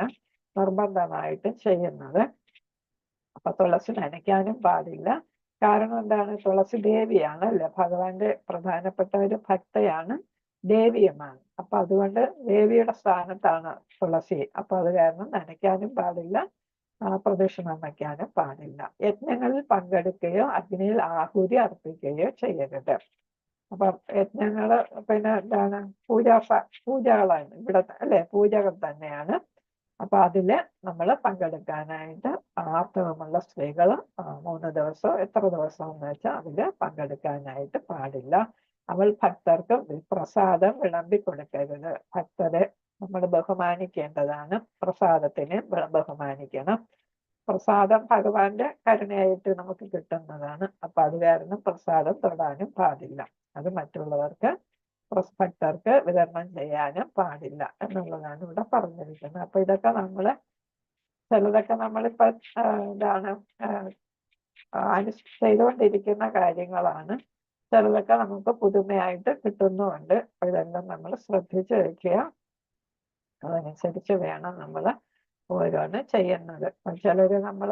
Speaker 1: നിർബന്ധമായിട്ട് ചെയ്യുന്നത്. അപ്പൊ തുളസി നനയ്ക്കാനും പാടില്ല. കാരണം എന്താണ്? തുളസി ദേവിയാണ് അല്ലെ. ഭഗവാന്റെ പ്രധാനപ്പെട്ട ഒരു ഭക്തയാണ്, ദേവിയുമാണ്. അപ്പൊ അതുകൊണ്ട് ദേവിയുടെ സ്ഥാനത്താണ് തുളസി. അപ്പൊ അത് കാരണം നനയ്ക്കാനും പാടില്ല, പ്രദക്ഷിണം വയ്ക്കാനും പാടില്ല. യജ്ഞങ്ങളിൽ പങ്കെടുക്കുകയോ അഗ്നിയിൽ ആഹുതി അർപ്പിക്കുകയോ ചെയ്യരുത്. അപ്പൊ യജ്ഞങ്ങള് പിന്നെ എന്താണ്? പൂജകളാണ് ഇവിടെ അല്ലെ, പൂജകൾ തന്നെയാണ്. അപ്പൊ അതില് നമ്മൾ പങ്കെടുക്കാനായിട്ട് ആർത്തവമുള്ള സ്ത്രീകൾ 3 ദിവസമോ എത്ര ദിവസം എന്ന് വെച്ചാൽ അതില് പങ്കെടുക്കാനായിട്ട് പാടില്ല. അവൾ ഭക്തർക്ക് പ്രസാദം വിളമ്പി കൊടുക്കരുത്. ഭക്തരെ നമ്മൾ ബഹുമാനിക്കേണ്ടതാണ്. പ്രസാദത്തിനെ ബഹുമാനിക്കണം. പ്രസാദം ഭഗവാന്റെ കരുണയായിട്ട് നമുക്ക് കിട്ടുന്നതാണ്. അപ്പൊ അത് കാരണം പ്രസാദം തൊടാനും പാടില്ല. അത് മറ്റുള്ളവർക്ക് ഭക്തർക്ക് വിതരണം ചെയ്യാനും പാടില്ല എന്നുള്ളതാണ് ഇവിടെ പറഞ്ഞിരിക്കുന്നത്. അപ്പൊ ഇതൊക്കെ ചിലതൊക്കെ നമ്മളിപ്പോ ചെയ്തുകൊണ്ടിരിക്കുന്ന കാര്യങ്ങളാണ്. ചിലതൊക്കെ നമുക്ക് പുതുമയായിട്ട് കിട്ടുന്നുമുണ്ട്. ഇതെല്ലാം നമ്മൾ ശ്രദ്ധിച്ചു വെക്കുക. അതനുസരിച്ച് വേണം നമ്മൾ ഓരോന്ന് ചെയ്യുന്നത്. ചിലര് നമ്മൾ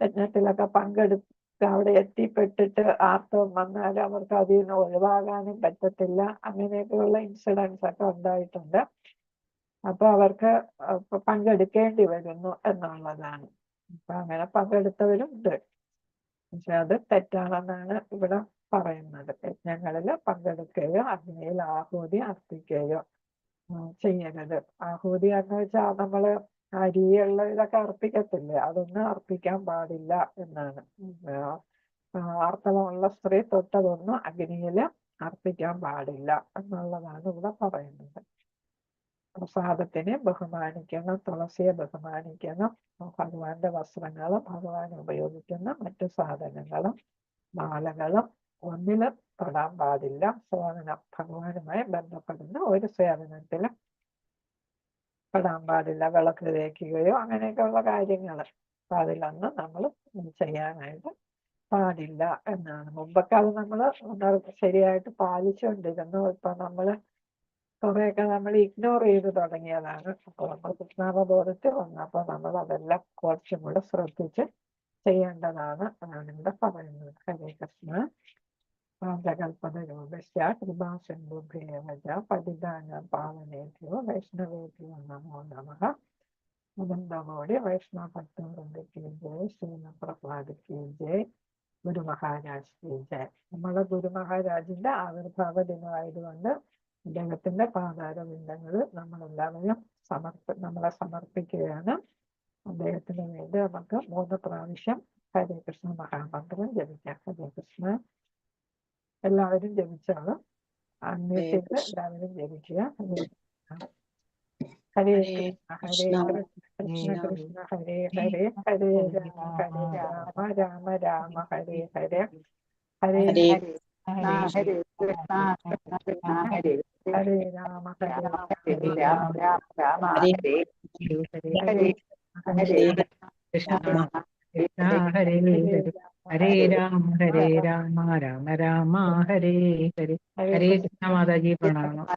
Speaker 1: യജ്ഞത്തിലൊക്കെ പങ്കെടുത്ത് അവിടെ എത്തിപ്പെട്ടിട്ട് ആർത്തവം വന്നാൽ അവർക്ക് അതിൽ നിന്ന് ഒഴിവാകാനും പറ്റത്തില്ല. അങ്ങനെയൊക്കെയുള്ള ഇൻസിഡൻസ് ഒക്കെ ഉണ്ടായിട്ടുണ്ട്. അപ്പൊ അവർക്ക് പങ്കെടുക്കേണ്ടി വരുന്നു എന്നുള്ളതാണ്. അപ്പൊ അങ്ങനെ പങ്കെടുത്തവരുണ്ട്. പക്ഷെ അത് തെറ്റാണെന്നാണ് ഇവിടെ പറയുന്നത്. യജ്ഞങ്ങളിൽ പങ്കെടുക്കുകയോ അഗ്നിയിൽ ആഹൂതി അർപ്പിക്കുകയോ ചെയ്യരുത്. ആഹൂതി എന്ന് വെച്ചാൽ നമ്മള് അരിയുള്ള ഇതൊക്കെ അർപ്പിക്കത്തില്ലേ, അതൊന്നും അർപ്പിക്കാൻ പാടില്ല എന്നാണ്. ആർത്തവമുള്ള സ്ത്രീ തൊട്ടതൊന്നും അഗ്നിയിൽ അർപ്പിക്കാൻ പാടില്ല എന്നുള്ളതാണ് ഇവിടെ പറയുന്നത്. പ്രസാദത്തിനെ ബഹുമാനിക്കണം, തുളസിയെ ബഹുമാനിക്കണം. ഭഗവാന്റെ വസ്ത്രങ്ങളും ഭഗവാൻ ഉപയോഗിക്കുന്ന മറ്റു സാധനങ്ങളും മാലകളും ഒന്നിലും തൊടാൻ പാടില്ല. സേവനം ഭഗവാനുമായി ബന്ധപ്പെടുന്ന ഒരു സേവനത്തിലും പെടാൻ പാടില്ല. വിളക്ക് തേക്കുകയോ അങ്ങനെയൊക്കെയുള്ള കാര്യങ്ങൾ അപ്പൊ അതിലൊന്നും നമ്മൾ ചെയ്യാനായിട്ട് പാടില്ല എന്നാണ്. മുമ്പൊക്കെ അത് നമ്മൾ ശരിയായിട്ട് പാലിച്ചുകൊണ്ടിരുന്നു. ഇപ്പൊ നമ്മൾ കുറെയൊക്കെ നമ്മൾ ഇഗ്നോർ ചെയ്ത് തുടങ്ങിയതാണ്. അപ്പൊ നമ്മൾ കൃഷ്ണാവബോധത്തിൽ വന്നപ്പോൾ നമ്മൾ അതെല്ലാം കുറച്ചും കൂടെ ശ്രദ്ധിച്ച് ചെയ്യേണ്ടതാണ് എന്നാണ് ഇവിടെ പറയുന്നത്. ഹരേ കൃഷ്ണ. പാഞ്ചകൽപതരൂപശ്ച കൃപാസിന്ധുഭ്യേവച പതിതാനാം പാവനേഭ്യോ വൈഷ്ണവേഭ്യോ നമോ നമഃ. മുകുന്ദമോടി വൈഷ്ണവ ഭക്തവൃന്ദയ്ക്ക് ജയ്. ശ്രീന പ്രഭുപാദയ്ക്ക് ജയ്. ഗുരു മഹാരാജ് കി ജയ്. നമ്മളെ ഗുരു മഹാരാജിന്റെ ആവിർഭാവ ദിനമായതുകൊണ്ട് അദ്ദേഹത്തിന്റെ പാതാരവിന്ദങ്ങൾ നമ്മളെല്ലാവരും നമ്മളെ സമർപ്പിക്കുകയാണ്. അദ്ദേഹത്തിന് വേണ്ടി നമുക്ക് 3 പ്രാവശ്യം ഹരേ കൃഷ്ണ മഹാമന്ത്രം ജപിക്കാം. ഹരേ കൃഷ്ണ. എല്ലാവരും ജപിച്ചാണ്. അൺമ്യൂട്ട് ചെയ്ത് എല്ലാവരും ജപിക്കുക. ഹരേ കൃഷ്ണ കൃഷ്ണ കൃഷ്ണ ഹരേ ഹരേ ഹരേ രാമ രാമ രാമ ഹരേ ഹരേ ഹരേ
Speaker 2: ഹരേ കൃഷ്ണ കൃഷ്ണ കൃഷ്ണ ഹരേ
Speaker 1: ഹരേ രാമ ഹരേ
Speaker 2: ഹരേ രാമ രാമ രാമ ഹരേ
Speaker 1: ഹരേ
Speaker 2: ഹരേ
Speaker 3: കൃഷ്ണ കൃഷ്ണ ഹരേ ഹരേ ഹരേ രാമ രാമ രാമ ഹരേ ഹരേ ഹരേ. ഹരേ കൃഷ്ണ മാതാജി പ്രണാമം.